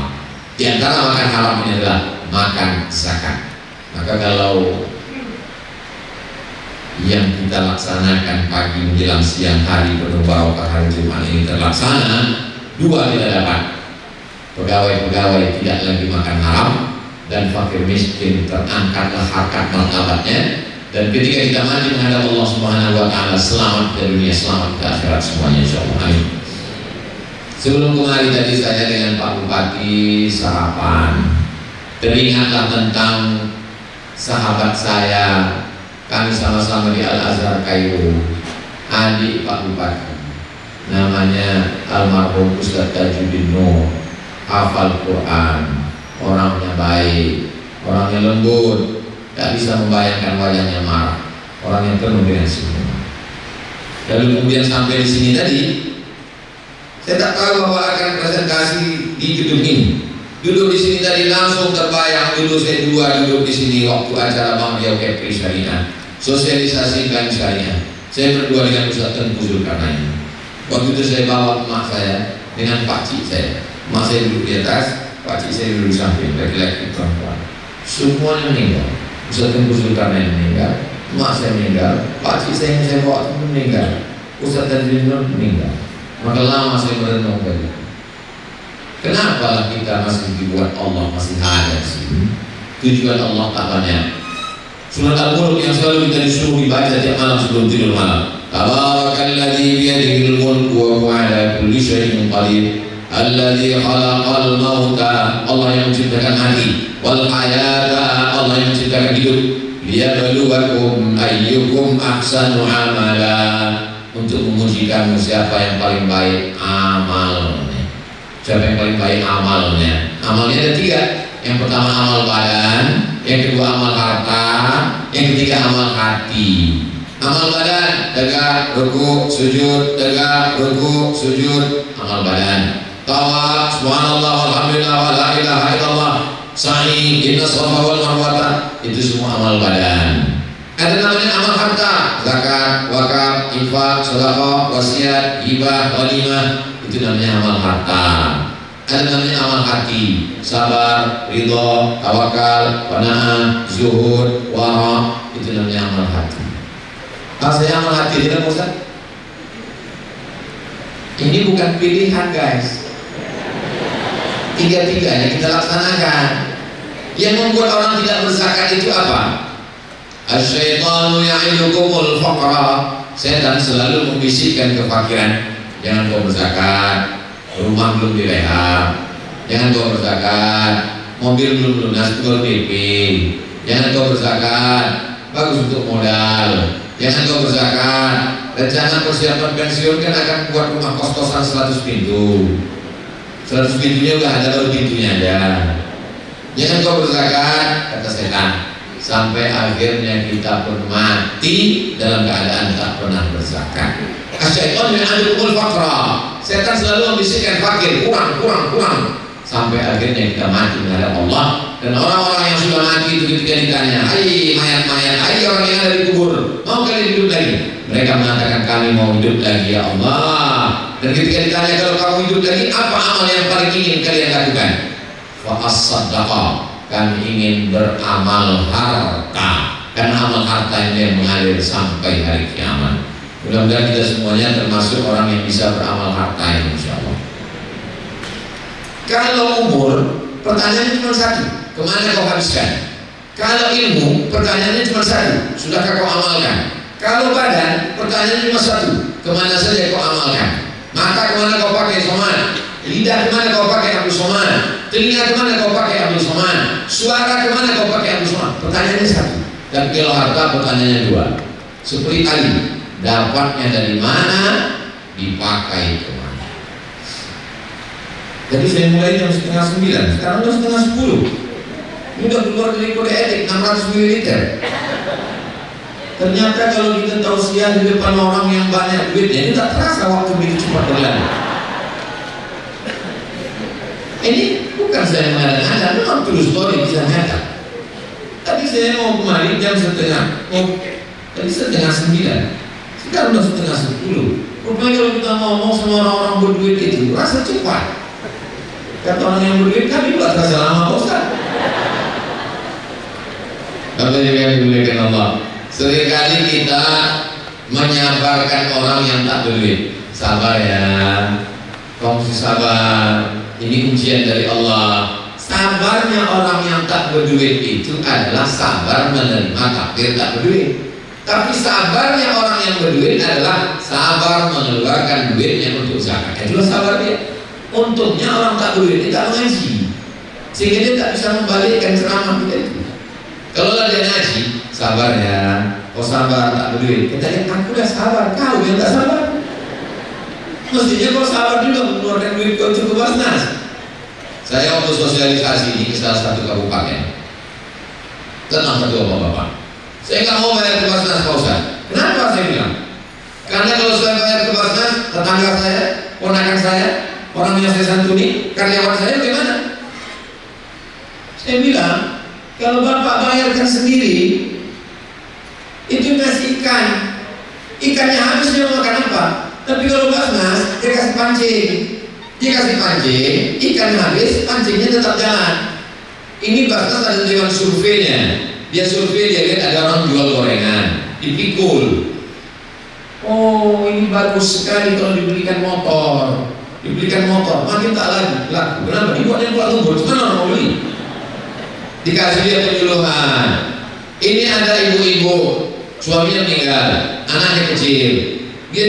Di antara makan haram ini adalah makan zakat. Maka kalau yang kita laksanakan pagi menjelang siang hari penuh barokah hari Jumat ini terlaksana, dua kita dapat: pegawai-pegawai tidak lagi makan haram, dan fakir miskin terangkatlah harkat martabatnya. Dan ketika kita mati menghadap Allah Subhanahu wa taala, selamat di dunia, selamat di akhirat semuanya insyaallah. Amin. Sebelum kemari tadi saya dengan Pak Bupati sarapan, teringatlah tentang sahabat saya, kami sama-sama di Al-Azhar Kairo, adik Pak Bupati, namanya almarhum Ustaz Tajuddin Nur, hafal Quran, orangnya baik, orangnya lembut, tak bisa membayangkan wajahnya marah, orang yang penuh dengan senyum. Lalu kemudian sampai di sini tadi, saya tak tahu bahwa akan presentasi di gedung ini. Duduk di sini tadi langsung terbayang, dulu saya duduk di sini waktu acara Bang Riau Kepri Syariah, sosialisasikan syariah. Saya berdua dengan Ustaz Tengku Zulkarnain. Waktu itu saya bawa emak saya dengan Pak Cik saya. Emak saya duduk di atas, Pak Cik saya duduk di samping, laki-laki perempuan. Semuanya meninggal. Ustaz Tengku Zulkarnain meninggal, emak saya meninggal, Pak Cik saya yang saya bawa itu meninggal, Ustaz Tajuddin Nur meninggal. Maka lama saya merenung tadi, kenapa kita masih dibuat Allah masih ada di sini? Tujuan Allah tak banyak. Surat Al-Mulk yang selalu kita disuruh dibaca tiap malam sebelum tidur malam. Tabarakalladzi biyadihil mulku wa huwa ala kulli syai'in qadir. Alladzi khalaqal mauta, Allah yang menciptakan mati, wal hayata, Allah yang menciptakan hidup, liyabluwakum ayyukum ahsanu amala, untuk menguji kamu siapa yang paling baik amalnya. Siapa yang paling baik amalnya? Amalnya ada 3. Yang pertama amal badan, yang kedua amal harta, yang ketiga amal hati. Amal badan, tegak, ruku, sujud, tegak, ruku, sujud, amal badan. Tawaf, subhanallah, walhamdulillah, wa la ilaha illallah, sa'i, inna safa wal marwata, itu semua amal badan. Ada namanya amal harta, zakat, wakaf, infak, sedekah, wasiat, hibah, ghanimah, itu namanya amal harta. Ada namanya amal hati, sabar, ridho, tawakal, qanaah, zuhud, wara, itu namanya amal hati. Rasanya amal hati tidak Ustaz? Ini bukan pilihan guys. 3-tiganya kita laksanakan. Yang membuat orang tidak berzakat itu apa? Asyaitanu ya'idukumul faqra. Setan selalu membisikkan kefakiran. Jangan kau berzakat, rumah belum direhab. Jangan kau berzakat, mobil belum lunas, belum PP. Jangan kau berzakat, bagus untuk modal. Jangan kau berzakat, rencana persiapan pensiun kan akan buat rumah kos-kosan 100 pintu. 100 pintunya udah ada, baru pintunya aja. Jangan kau berzakat, kata setan, sampai akhirnya kita pun mati dalam keadaan tak pernah berzakat. Asyaiton ya'idukumul faqra. Setan selalu membisikkan fakir, kurang, sampai akhirnya kita mati menghadap Allah. Dan orang-orang yang sudah mati itu ketika ditanya, hai mayat-mayat, hai orang yang ada di kubur, mau kalian hidup lagi? Mereka mengatakan kami mau hidup lagi ya Allah. Dan ketika ditanya kalau kamu hidup lagi, apa amal yang paling ingin kalian lakukan? Fa as-sadaqah, kami ingin beramal harta, karena amal harta ini yang mengalir sampai hari kiamat. Mudah-mudahan kita semuanya termasuk orang yang bisa beramal harta ini, insya Allah. Kalau umur, pertanyaannya cuma satu, kemana kau habiskan? Kalau ilmu, pertanyaannya cuma satu, sudahkah kau amalkan? Kalau badan, pertanyaannya cuma satu, kemana saja kau amalkan? Mata kemana kau pakai soman? Lidah kemana kau pakai Abdul Soman? Telinga kemana kau pakai Abdul Soman? Suara kemana kau pakai Abdul Soman? Pertanyaannya satu. Dan kalau harta, pertanyaannya dua. Seperti tadi, dapatnya dari mana, dipakai kemana? Jadi saya mulai jam 8:30, sekarang jam 9:30. Ini udah keluar dari kode etik 600 ml. Ternyata kalau kita tausiah di depan orang yang banyak duitnya, ini tak terasa waktu begitu cepat berlalu. Ini bukan saya mengada-ngada, memang true story, bisa nyata. Tadi saya mau kemari jam tadi 8:30, sekarang udah 9:30. Rupanya kalau kita ngomong sama orang-orang berduit itu, rasa cepat. Kata orang yang berduit, kami juga terasa lama, Ustaz. Bapak yang dimuliakan Allah, seringkali kita menyabarkan orang yang tak berduit. Sabar ya, kamu mesti sabar. Ini ujian dari Allah. Sabarnya orang yang tak berduit itu adalah sabar menerima takdir tak berduit. Tapi sabarnya orang yang berduit adalah sabar mengeluarkan duitnya untuk zakat. Itulah sabar dia. Untungnya orang tak berduit tidak mengaji, sehingga dia tak bisa membalikkan ceramah kita itu. Kalau dia ngaji, sabar ya, kau sabar tak berduit. Kita lihat, aku udah sabar, kau yang tak sabar. Mestinya kau sabar juga mengeluarkan duit kau untuk ke Basnas. Saya waktu sosialisasi ini ke salah satu kabupaten, tenang satu bapak-bapak, saya nggak mau bayar ke Basnas, Pak Ustaz. Kenapa saya bilang? Karena kalau saya bayar ke Basnas, tetangga saya, ponakan saya, orang yang saya santuni, karyawan saya bagaimana? Saya bilang, kalau bapak bayarkan sendiri, itu ngasih ikan, ikannya habis dia makan apa? Tapi kalau Basnas, dia kasih pancing, ikannya habis, pancingnya tetap jalan. Ini Basnas ada dewan surveinya, dia survei, dia lihat ada orang jual gorengan, dipikul. Oh, ini bagus sekali kalau dibelikan motor, makin tak laku. Kenapa? Dibuatnya pula tunggu, cuma orang mau beli. Dikasih dia penyuluhan. Ini ada ibu-ibu, suaminya meninggal, anaknya kecil, dia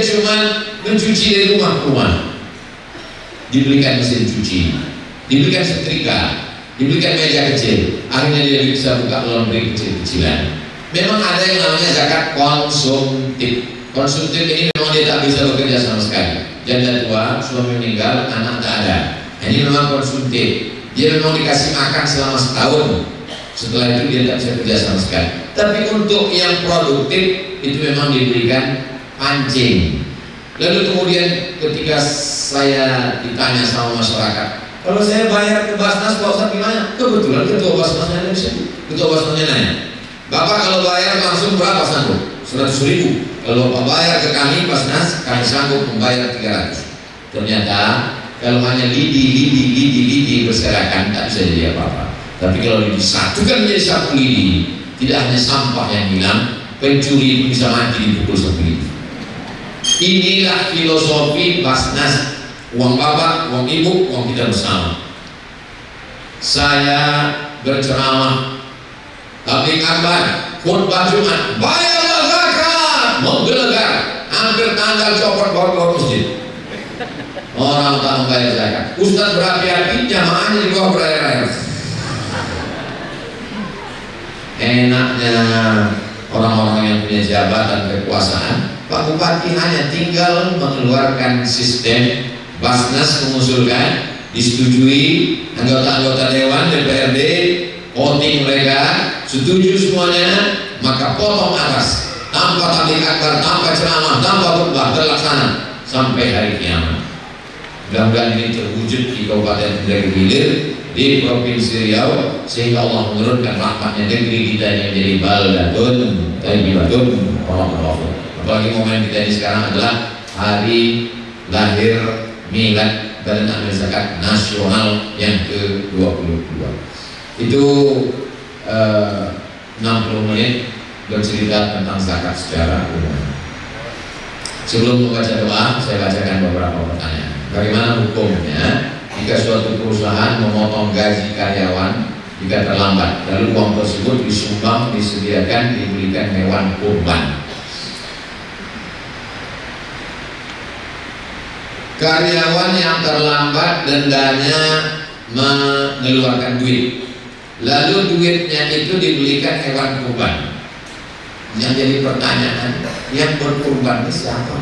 cuma mencuci dari rumah ke rumah. Dibelikan mesin cuci, dibelikan setrika, dibelikan meja kecil. Akhirnya dia bisa buka laundry kecil-kecilan. Memang ada yang namanya zakat konsumtif. Konsumtif ini memang dia tak bisa bekerja sama sekali. Janda tua, suami meninggal, anak tak ada. Ini memang konsumtif. Dia memang dikasih makan selama setahun. Setelah itu dia tak bisa kerja sama sekali. Tapi untuk yang produktif itu memang diberikan pancing. Lalu kemudian ketika saya ditanya sama masyarakat, kalau saya bayar ke Basnas, Pak Ustaz gimana? Kebetulan ketua Basnasnya ada di situ. Ketua Basnasnya nanya, Bapak kalau bayar langsung berapa sanggup? 100.000. Kalau Bapak bayar ke kami Basnas, kami sanggup membayar 300. Ternyata kalau hanya lidi berserakan tak bisa jadi apa-apa. Tapi kalau disatukan menjadi satu lidi, tidak hanya sampah yang hilang, pencuri bisa mati dipukul satu lidi. Inilah filosofi Basnas, uang bapak, uang ibu, uang kita bersama. Saya berceramah, tabligh akbar, khutbah Jumat, bayarlah zakat, menggelegar, hampir tanggal copot bawah masjid. Orang tak membayar zakat. Ustaz berapi-api, jamaahnya di bawah berair-air. Enaknya orang-orang yang punya jabatan kekuasaan, Pak Bupati hanya tinggal mengeluarkan sistem Basnas, mengusulkan, disetujui, anggota-anggota Dewan, DPRD, voting mereka, setuju semuanya, maka potong atas, tanpa tabligh akbar, tanpa ceramah, tanpa khutbah, terlaksana sampai hari kiamat. Mudah-mudahan ini terwujud di Kabupaten Kendari Hilir di Provinsi Riau, sehingga Allah menurunkan rahmatnya negeri kita yang jadi baldatun thayyibatun. Apalagi momen kita ini sekarang adalah hari lahir milad Badan Amil Zakat Nasional yang ke-22. Itu 60 menit bercerita tentang zakat secara umum. Sebelum membaca doa, saya bacakan beberapa pertanyaan. Bagaimana hukumnya jika suatu perusahaan memotong gaji karyawan jika terlambat, lalu uang tersebut disumbang, disediakan, diberikan hewan kurban? Karyawan yang terlambat dendanya mengeluarkan duit, lalu duitnya itu dibelikan hewan kurban. Yang jadi pertanyaan, yang berkurban itu siapa?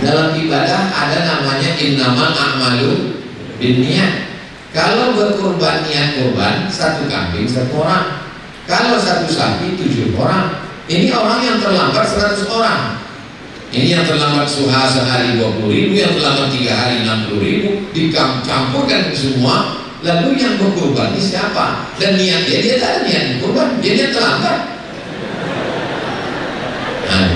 Dalam ibadah ada namanya innamal a'malu binniyat. Kalau berkurban niat kurban, 1 kambing 1 orang. Kalau 1 sapi 7 orang. Ini orang yang terlambat 100 orang. Ini yang terlambat sehari 20.000, yang terlambat 3 hari 60.000, dicampurkan semua. Lalu yang berkurban ini siapa? Dan niatnya dia tak ada niat berkurban, dia terlambat. Nah,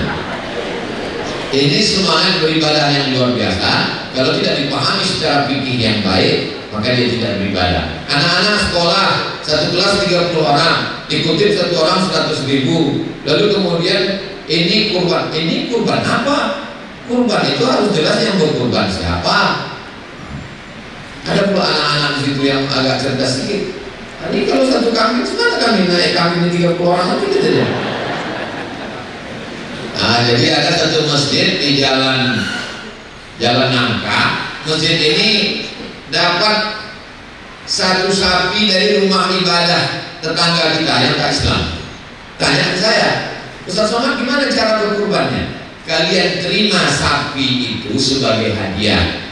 ini semangat beribadah yang luar biasa. Kalau tidak dipahami secara fikih yang baik, maka dia tidak beribadah. Anak-anak sekolah 1 kelas 30 orang, dikutip 1 orang 100.000. Lalu kemudian ini kurban apa? Kurban itu harus jelas yang berkurban siapa. Ada pula anak-anak di situ yang agak cerdas sedikit. Ini kalau 1 kambing, semana kami naik kambingnya 30 orang nanti gitu ya. Nah, jadi ada 1 masjid di jalan Nangka. Masjid ini dapat 1 sapi dari rumah ibadah tetangga kita yang tak Islam. Tanya ke saya, Ustaz Somad, gimana cara berkurbannya? Kalian terima sapi itu sebagai hadiah.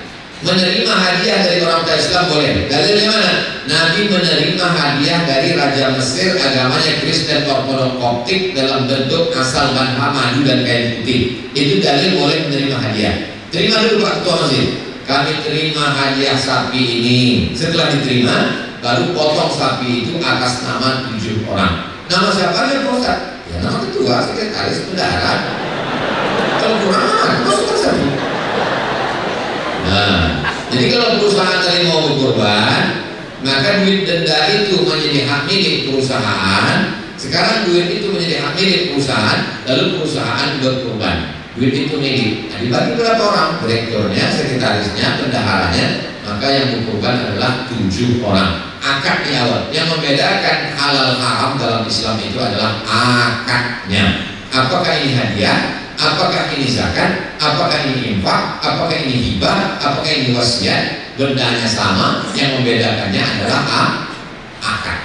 Menerima hadiah dari orang Islam boleh. Dalilnya mana? Nabi menerima hadiah dari Raja Mesir, agamanya Kristen Ortodok Koptik, dalam bentuk asal banha, madu dan kain putih. Itu dalil boleh menerima hadiah. Terima dulu Pak Ketua Masjid. Kami terima hadiah sapi ini. Setelah diterima, baru potong sapi itu atas nama 7 orang. Nama siapa ya Pak Ustaz? Ya nama ketua, sekretaris, bendahara. Kalau kurang, masukkan sapi. Nah, jadi kalau perusahaan tadi mau berkorban, maka duit denda itu menjadi hak milik perusahaan. Sekarang duit itu menjadi hak milik perusahaan, lalu perusahaan berkorban. Duit itu milik. Nah, dibagi berapa orang? Direkturnya, sekretarisnya, bendaharanya. Maka yang berkorban adalah 7 orang. Akad di awal. Yang membedakan halal haram dalam Islam itu adalah akadnya. Apakah ini hadiah? Apakah ini zakat? Apakah ini infak? Apakah ini hibah? Apakah ini wasiat? Bendanya sama, yang membedakannya adalah akad.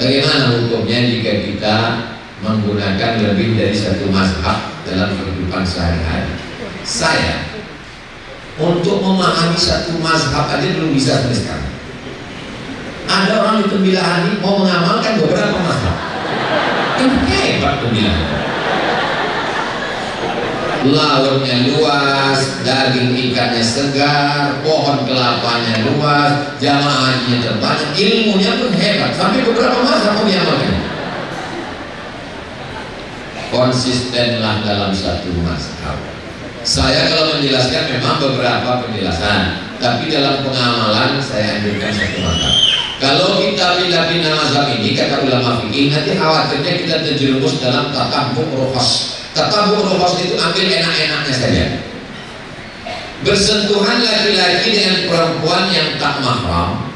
Bagaimana hukumnya jika kita menggunakan lebih dari 1 mazhab dalam kehidupan sehari-hari? Saya untuk memahami 1 mazhab aja belum bisa sampai sekarang. Ada orang di Tembilahan ini mau mengamalkan beberapa mazhab. Ini hebat Tembilahan. Lautnya luas, daging ikannya segar, pohon kelapanya luas, jamaah hajinya terbanyak, ilmunya pun hebat. Sampai beberapa mazhab mau diamalkan. Konsistenlah dalam 1 mazhab. Saya kalau menjelaskan memang beberapa penjelasan, tapi dalam pengamalan saya anjurkan 1 mazhab. Kalau kita pindah-pindah mazhab ini, kata ulama fikih, nanti khawatirnya kita terjerumus dalam tatabbu' rukhas. Tatabbu' rukhas itu ambil enak-enaknya saja. Bersentuhan laki-laki dengan perempuan yang tak mahram,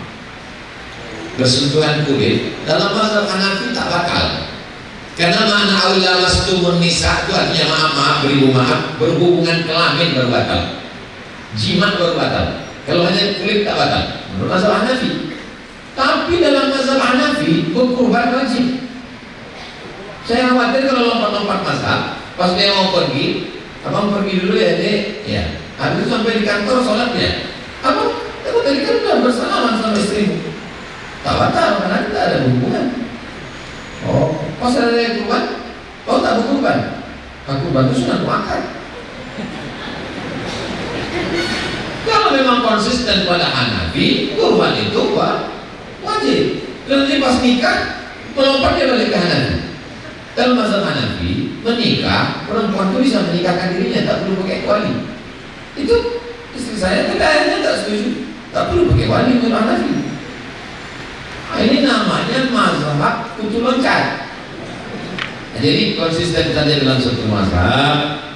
bersentuhan kulit, dalam mazhab Hanafi tak bakal. Karena makna aula mastumun nisa itu artinya maaf, beribu maaf, berhubungan kelamin baru batal, jimat baru batal. Kalau hanya kulit tak batal menurut mazhab Hanafi. Tapi dalam mazhab Hanafi berkurban wajib. Saya khawatir kalau lompat-lompat mazhab, pas dia mau pergi, abang pergi dulu ya dek, ya. Habis itu sampai di kantor sholatnya, abang tadi kan udah bersalaman sama istrimu, tak batal karena kita ada hubungan. Oh, pas ada yang kurban, kau tak berkurban. Aku bantu sunat muakkad. Kalau memang konsisten pada Hanafi, kurban itu wajib. Nanti pas nikah melompat dia balik ke Hanafi. Dalam mazhab Hanafi, menikah perempuan itu bisa menikahkan dirinya, tak perlu pakai wali. Itu istri saya ayahnya tak setuju, tak perlu pakai wali menurut Hanafi. Nah, ini namanya mazhab kutu lengkap. Nah, jadi konsisten saja dalam satu mazhab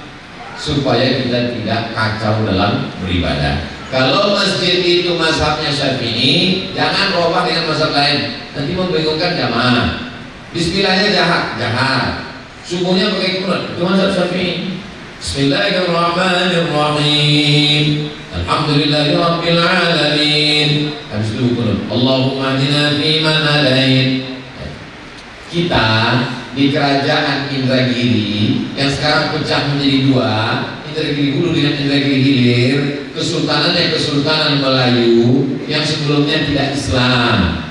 supaya kita tidak kacau dalam beribadah. Kalau masjid itu mazhabnya Syafi'i, jangan robah dengan mazhab lain, nanti membingungkan jamaah. Bismillahnya jahat. Subuhnya pakai kunut, itu mazhab Syafi'i. Bismillahirrahmanirrahim. Alhamdulillahirabbil alamin. Habis itu kunut. Allahumma hdina fiman hadait. Kita di kerajaan Indragiri yang sekarang pecah menjadi dua, Indragiri Hulu dengan Indragiri Hilir, kesultanannya Kesultanan Melayu yang sebelumnya tidak Islam.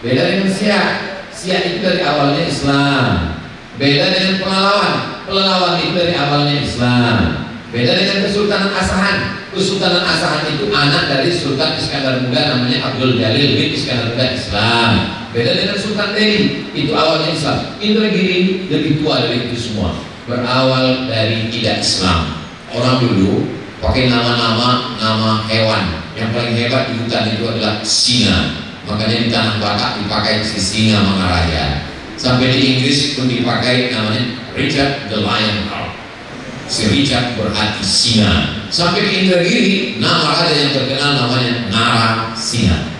Beda dengan Siak. Siak itu dari awalnya Islam. Beda dengan Pelalawan. Pelalawan itu dari awalnya Islam. Beda dengan Kesultanan Asahan. Kesultanan Asahan itu anak dari Sultan Iskandar Muda, namanya Abdul Jalil bin Iskandar Muda, Islam. Beda dengan Sultan Delhi, itu awalnya Islam. Indragiri lebih tua dari itu semua, berawal dari tidak Islam. Orang dulu pakai nama hewan. Yang paling hebat di hutan itu adalah singa. Makanya di Tanah Batak dipakai si singa Mangaraja. Sampai di Inggris pun dipakai namanya Richard the Lionheart. Si Richard berarti singa. Sampai di Indragiri nama raja yang terkenal namanya Narasinga.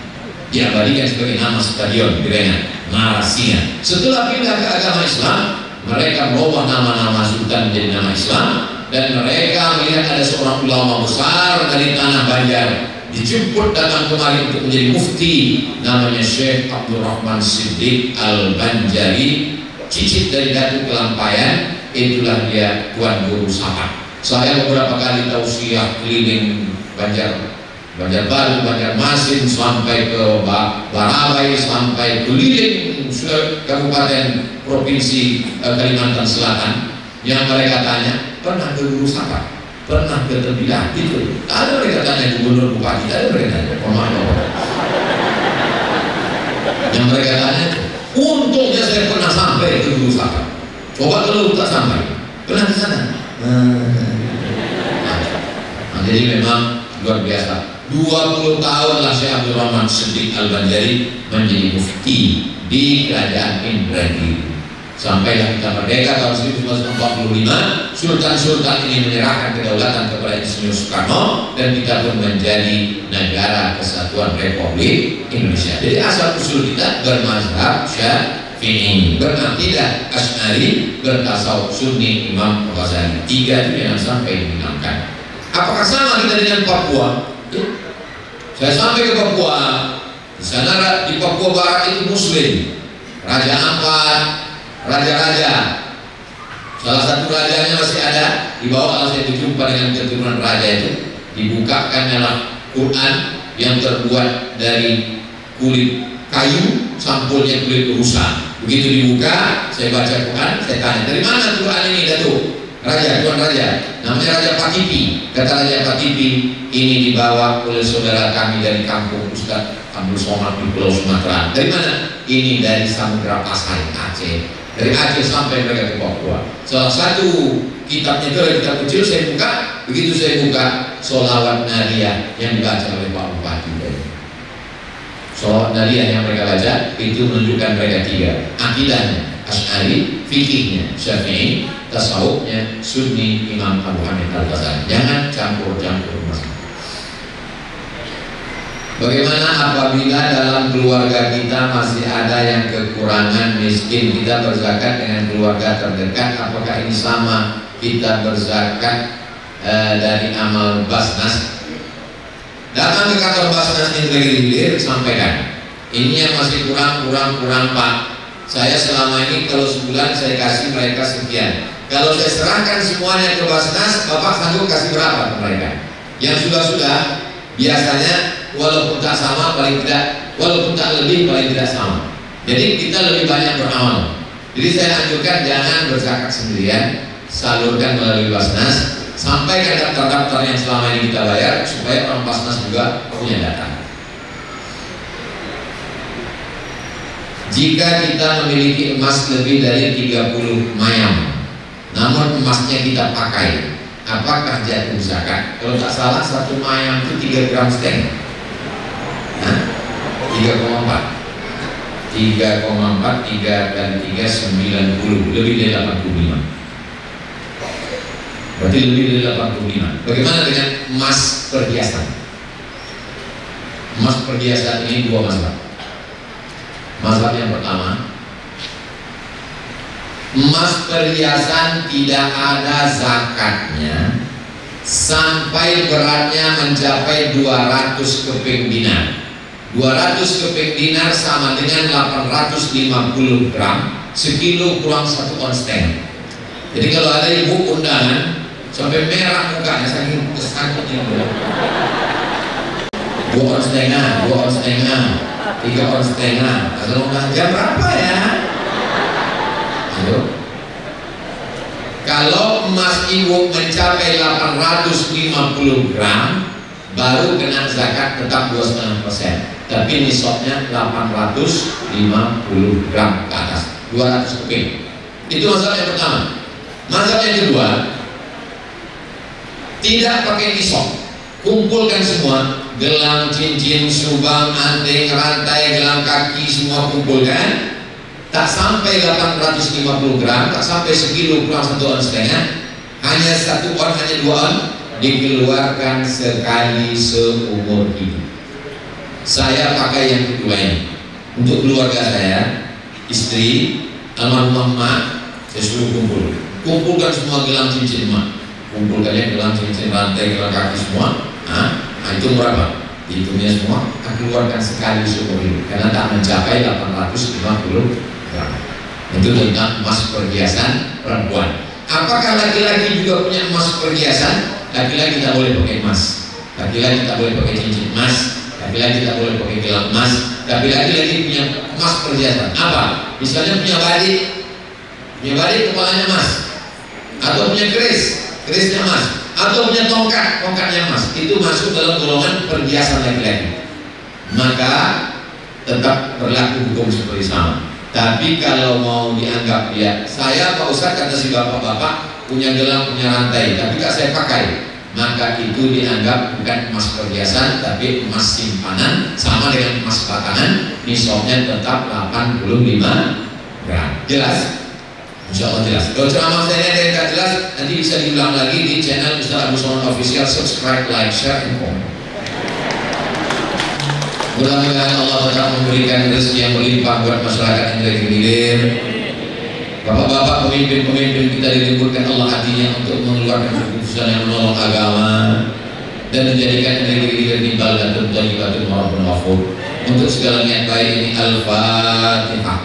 Diabadikan sebagai nama stadion di Renang, Narasinga. Setelah pindah ke agama Islam, mereka merubah nama-nama sultan menjadi nama Islam, dan mereka melihat ada seorang ulama besar dari tanah Banjar dijemput datang kemari untuk menjadi mufti, namanya Syekh Abdul Rahman Siddiq Al-Banjari, cicit dari Datuk Kelampayan. Itulah dia Tuan Guru Sahat. Saya beberapa kali tausiah keliling Banjar Baru, Banjarmasin, sampai ke Barabai, sampai keliling kabupaten provinsi Kalimantan Selatan. Yang mereka tanya, pernah ke Guru Sahat? Pernah ke terbilang? Gitu. Ada mereka tanya gubernur bupati, ada mereka tanya yang mereka tanya, untungnya saya pernah sampai ke Guru Sahat. Coba kalau tak sampai, pernah di sana. Nah, jadi memang luar biasa. 20 tahun lah Syekh Abdul Rahman Siddiq Al-Banjari menjadi mufti di kerajaan Indragiri. Sampailah kita merdeka tahun 1945. Sultan-sultan ini menyerahkan kedaulatan kepada Insinyur Soekarno, dan kita pun menjadi negara kesatuan Republik Indonesia. Jadi asal usul kita bermazhab Syafi'i, beraqidah Asy'ari, bertasawuf Sunni Imam Ghazali. Tiga itu yang sampai dihilangkan. Apakah sama kita dengan Papua? Saya sampai ke Papua. Di sana di Papua Barat itu Muslim. Raja Ampat, raja-raja. Salah satu rajanya masih ada. Di bawah, kalau saya berjumpa dengan keturunan raja itu, dibukakanlah Quran yang terbuat dari kulit kayu, sampulnya kulit rusa. Begitu dibuka, saya baca Quran, saya tanya, dari mana Quran ini, Datuk? Raja, Tuan Raja, namanya Raja Patipi. Kata Raja Patipi, ini dibawa oleh saudara kami dari kampung Ustaz Abdul Somad di Pulau Sumatera. Dari mana? Ini dari Samudra Pasai, Aceh. Dari Aceh sampai mereka ke Papua. Salah satu kitabnya itu adalah kitab kecil, saya buka. Begitu saya buka, Sholawat Nariyah yang dibaca oleh Pak Bupati. Sholawat Nariyah yang mereka baca itu menunjukkan mereka tiga: akidahnya Asy'ari, fikihnya Syafi'i, tasawufnya Sunni Imam Abu Hamid Al-Ghazali. Jangan campur-campur masalah. Bagaimana apabila dalam keluarga kita masih ada yang kekurangan, miskin, kita berzakat dengan keluarga terdekat? Apakah ini sama kita berzakat dari amal Basnas? Datang ke kantor Basnas Indragiri Hilir, sampaikan, ini yang masih kurang Pak. Saya selama ini kalau sebulan saya kasih mereka sekian. Kalau saya serahkan semuanya ke Basnas, Bapak sanggup kasih berapa ke mereka? Yang sudah-sudah biasanya walaupun tak sama, paling tidak, walaupun tak lebih, paling tidak sama. Jadi kita lebih banyak beramal. Jadi saya anjurkan jangan berzakat sendirian, salurkan melalui Basnas. Sampai ke daftar-daftar yang selama ini kita bayar, supaya orang Basnas juga punya data. Jika kita memiliki emas lebih dari 30 mayam, namun emasnya kita pakai, apakah jatuh zakat? Kalau tak salah 1 mayam itu 3 gram setengah. 3,4 3 kali 3 90, lebih dari 85. Berarti lebih dari 85. Bagaimana dengan emas perhiasan? Emas perhiasan ini 2 mazhab. Mazhab yang pertama, emas perhiasan tidak ada zakatnya sampai beratnya mencapai 200 keping dinar. 200 keping dinar sama dengan 850 gram, sekilo kurang 1 ons setengah. Jadi kalau ada ibu undangan sampai merah mukanya saking kesakitnya, 2 ons setengah, 2 ons setengah, 3 ons setengah. Kalau jam berapa ya? Ayo. Kalau emas ibu mencapai 850 gram, baru kena zakat tetap 2,5%. Tapi nisabnya 850 gram ke atas, 200 keping. Itu mazhab yang pertama. Mazhab yang kedua, tidak pakai nisab, kumpulkan semua, gelang, cincin, subang, anting, rantai, gelang kaki, semua kumpulkan. Tak sampai 850 gram, tak sampai sekilo kurang 1 ons setengah, hanya 1 ons, hanya 2 ons, dikeluarkan sekali seumur hidup. Saya pakai yang kedua ini untuk keluarga saya, istri, almarhumah emak, saya suruh kumpulkan semua gelang cincin emak, kumpulkan ya gelang cincin, rantai, gelang kaki semua. Itu berapa? Hitungnya semua, keluarkan sekali seumur hidup, karena tak mencapai 850 gram. Itu tentang emas perhiasan perempuan. Apakah laki-laki juga punya emas perhiasan? Laki-laki tidak boleh pakai emas, laki-laki tidak boleh pakai cincin emas, laki-laki tidak boleh pakai gelang emas, tapi laki-laki punya emas perhiasan. Apa? Misalnya punya badik kepalanya emas, atau punya kerisnya emas, atau punya tongkatnya emas. Itu masuk dalam golongan perhiasan laki-laki. Maka tetap berlaku hukum seperti sama. Tapi kalau mau dianggap dia, saya Pak Ustadz, kata si bapak-bapak, punya gelang, punya rantai, tapi gak saya pakai, maka itu dianggap bukan emas perhiasan, tapi emas simpanan, sama dengan emas batangan. Nisabnya tetap 85 gram. Jelas? Insya Allah jelas. Kalau ceramah saya ada yang gak jelas, nanti bisa diulang lagi di channel Ustaz Abu Somad Official. Subscribe, like, share, and comment. Mudah-mudahan Allah tetap memberikan rezeki yang berlimpah buat masyarakat yang lagi hilir. Bapak-bapak pemimpin-pemimpin kita diliburkan Allah hatinya untuk mengeluarkan keputusan yang menolong agama dan menjadikan negeri hilir ini baldatun thayyibatun wa rabbun ghafur. Untuk segala niat baik ini Al-Fatihah.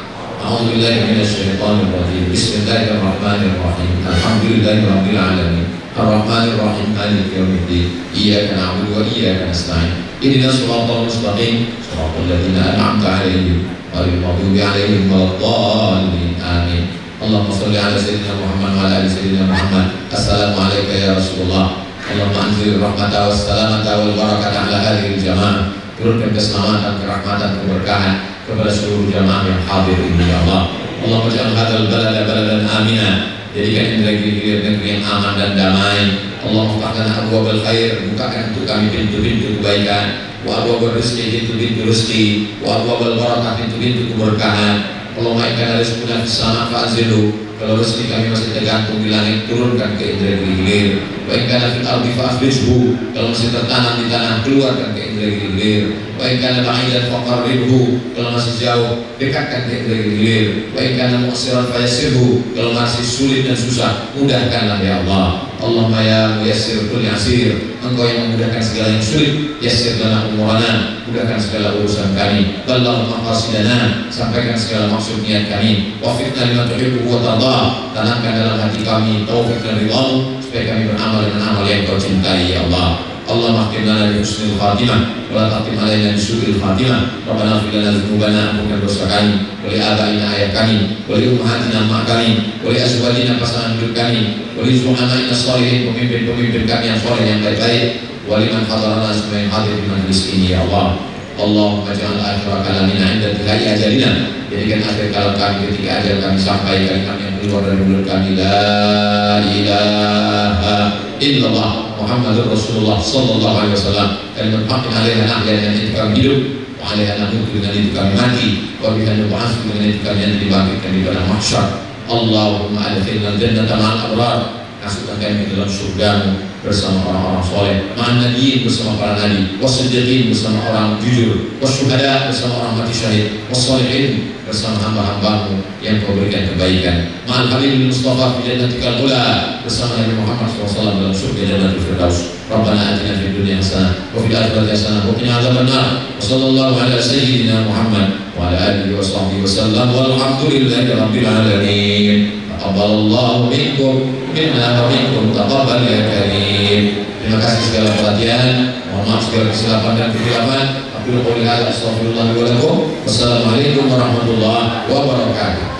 A'udzubillahi minasyaitonir rajim. Bismillahirrahmanirrahim. Alhamdulillahirabbil alamin. Ar-Rahmanir-Rahim. Maliki yaumiddin. Iyyaka na'budu wa iyyaka nasta'in. Ihdinas siratal mustaqim. Shiratal ladzina an'amta 'alaihim ghairil maghdubi 'alaihim waladdallin. Amin. Allahumma shalli ala sayyidina Muhammad wa ala ali sayyidina Muhammad. Assalamualaikum ya Rasulullah. Allahumma anzil rahmata was salamata wal barakata ala hadhil jamaah. Turunkan keselamatan, kerahmatan, keberkahan kepada seluruh jamaah yang hadir ini ya Allah. Allahumma ja'al hadzal balada baladan amina. Jadikan negeri yang aman dan damai. Allah bukakan abwaabal khair, bukakan untuk kami pintu-pintu kebaikan, wa abwaabal rizqi, pintu-pintu rezeki, wa abwaabal barakah, pintu-pintu keberkahan. Allahumma inna rizquna fis sama' fa'anzilhu. Kalau rezeki kami masih tergantung di langit, turunkan ke negeri hilir. Wa in kana fil ardi fa'akhrijhu. Kalau masih tertanam di tanah, keluarkan ke negeri hilir. Wa in kana ba'idan faqarribhu. Kalau masih jauh, dekatkan ke negeri hilir. Wa in kana mu'siran fayassirhu. Kalau masih sulit dan susah, mudahkanlah ya Allah. Allahumma ya muyassir kulli asir. Engkau yang memudahkan segala yang sulit, yassir lana umurana, mudahkan segala urusan kami. Balagh maqasidana, sampaikan segala maksud niat kami. Wafiqna lima tuhibbu wa tarda, tanamkan dalam hati kami taufik dan ridhamu, supaya kami beramal dengan amal yang kau cintai ya Allah. Allahumma khtim lana bi husnil khatimah wa la taqtim alaina bi su'il khatimah. Rabbana ighfir lana dzunubana, ampunkan dosa kami, wa li abaina ayah kami, wa li ummahatina mak kami, wa li azwajina pasangan hidup kami, wa li zu'amaina sholihin, pemimpin-pemimpin kami yang saleh yang baik-baik, wa liman hadarana semua yang hadir di majlis ini ya Allah. Allahumma ja'al akhir kalamina 'inda intiha'i ajalina, jadikan akhir kalam kami ketika ajal kami sampai, kalimat yang keluar dari mulut kami la ilaha illallah Muhammadur Rasulullah sallallahu alaihi wasallam, kalimat haqqin 'alaiha nahyan yang itu kami hidup, wa 'alaiha namutu dengan itu kami mati, wa biha nub'atsu dengan itu kami yang dibangkitkan di padang mahsyar. Allahumma adkhilna al-jannata ma'al abrar, masukkan kami ke dalam surgamu bersama orang-orang soleh, ma'an nabiyyin bersama para nabi, wasiddiqin bersama orang jujur, wasyuhada bersama orang mati syahid, wassalihin bersama hamba-hambamu yang kau berikan kebaikan, ma'al habibil mustafa fi jannatikal ula bersama Nabi Muhammad SAW dalam surga Jannatul Firdaus. Rabbana atina fid dunya hasanah wa fil akhirati hasanah wa qina adzabannar. Wa sallallahu ala sayyidina Muhammad wa ala alihi wa sahbihi wasallam walhamdulillahi rabbil alamin. Taqabbalallahu minkum minna wa minkum taqabbal ya karim. Terima kasih segala perhatian, mohon maaf segala kesilapan dan kekeliruan. Aku qouli hadza astaghfirullah wa lakum. Wassalamualaikum warahmatullahi wabarakatuh.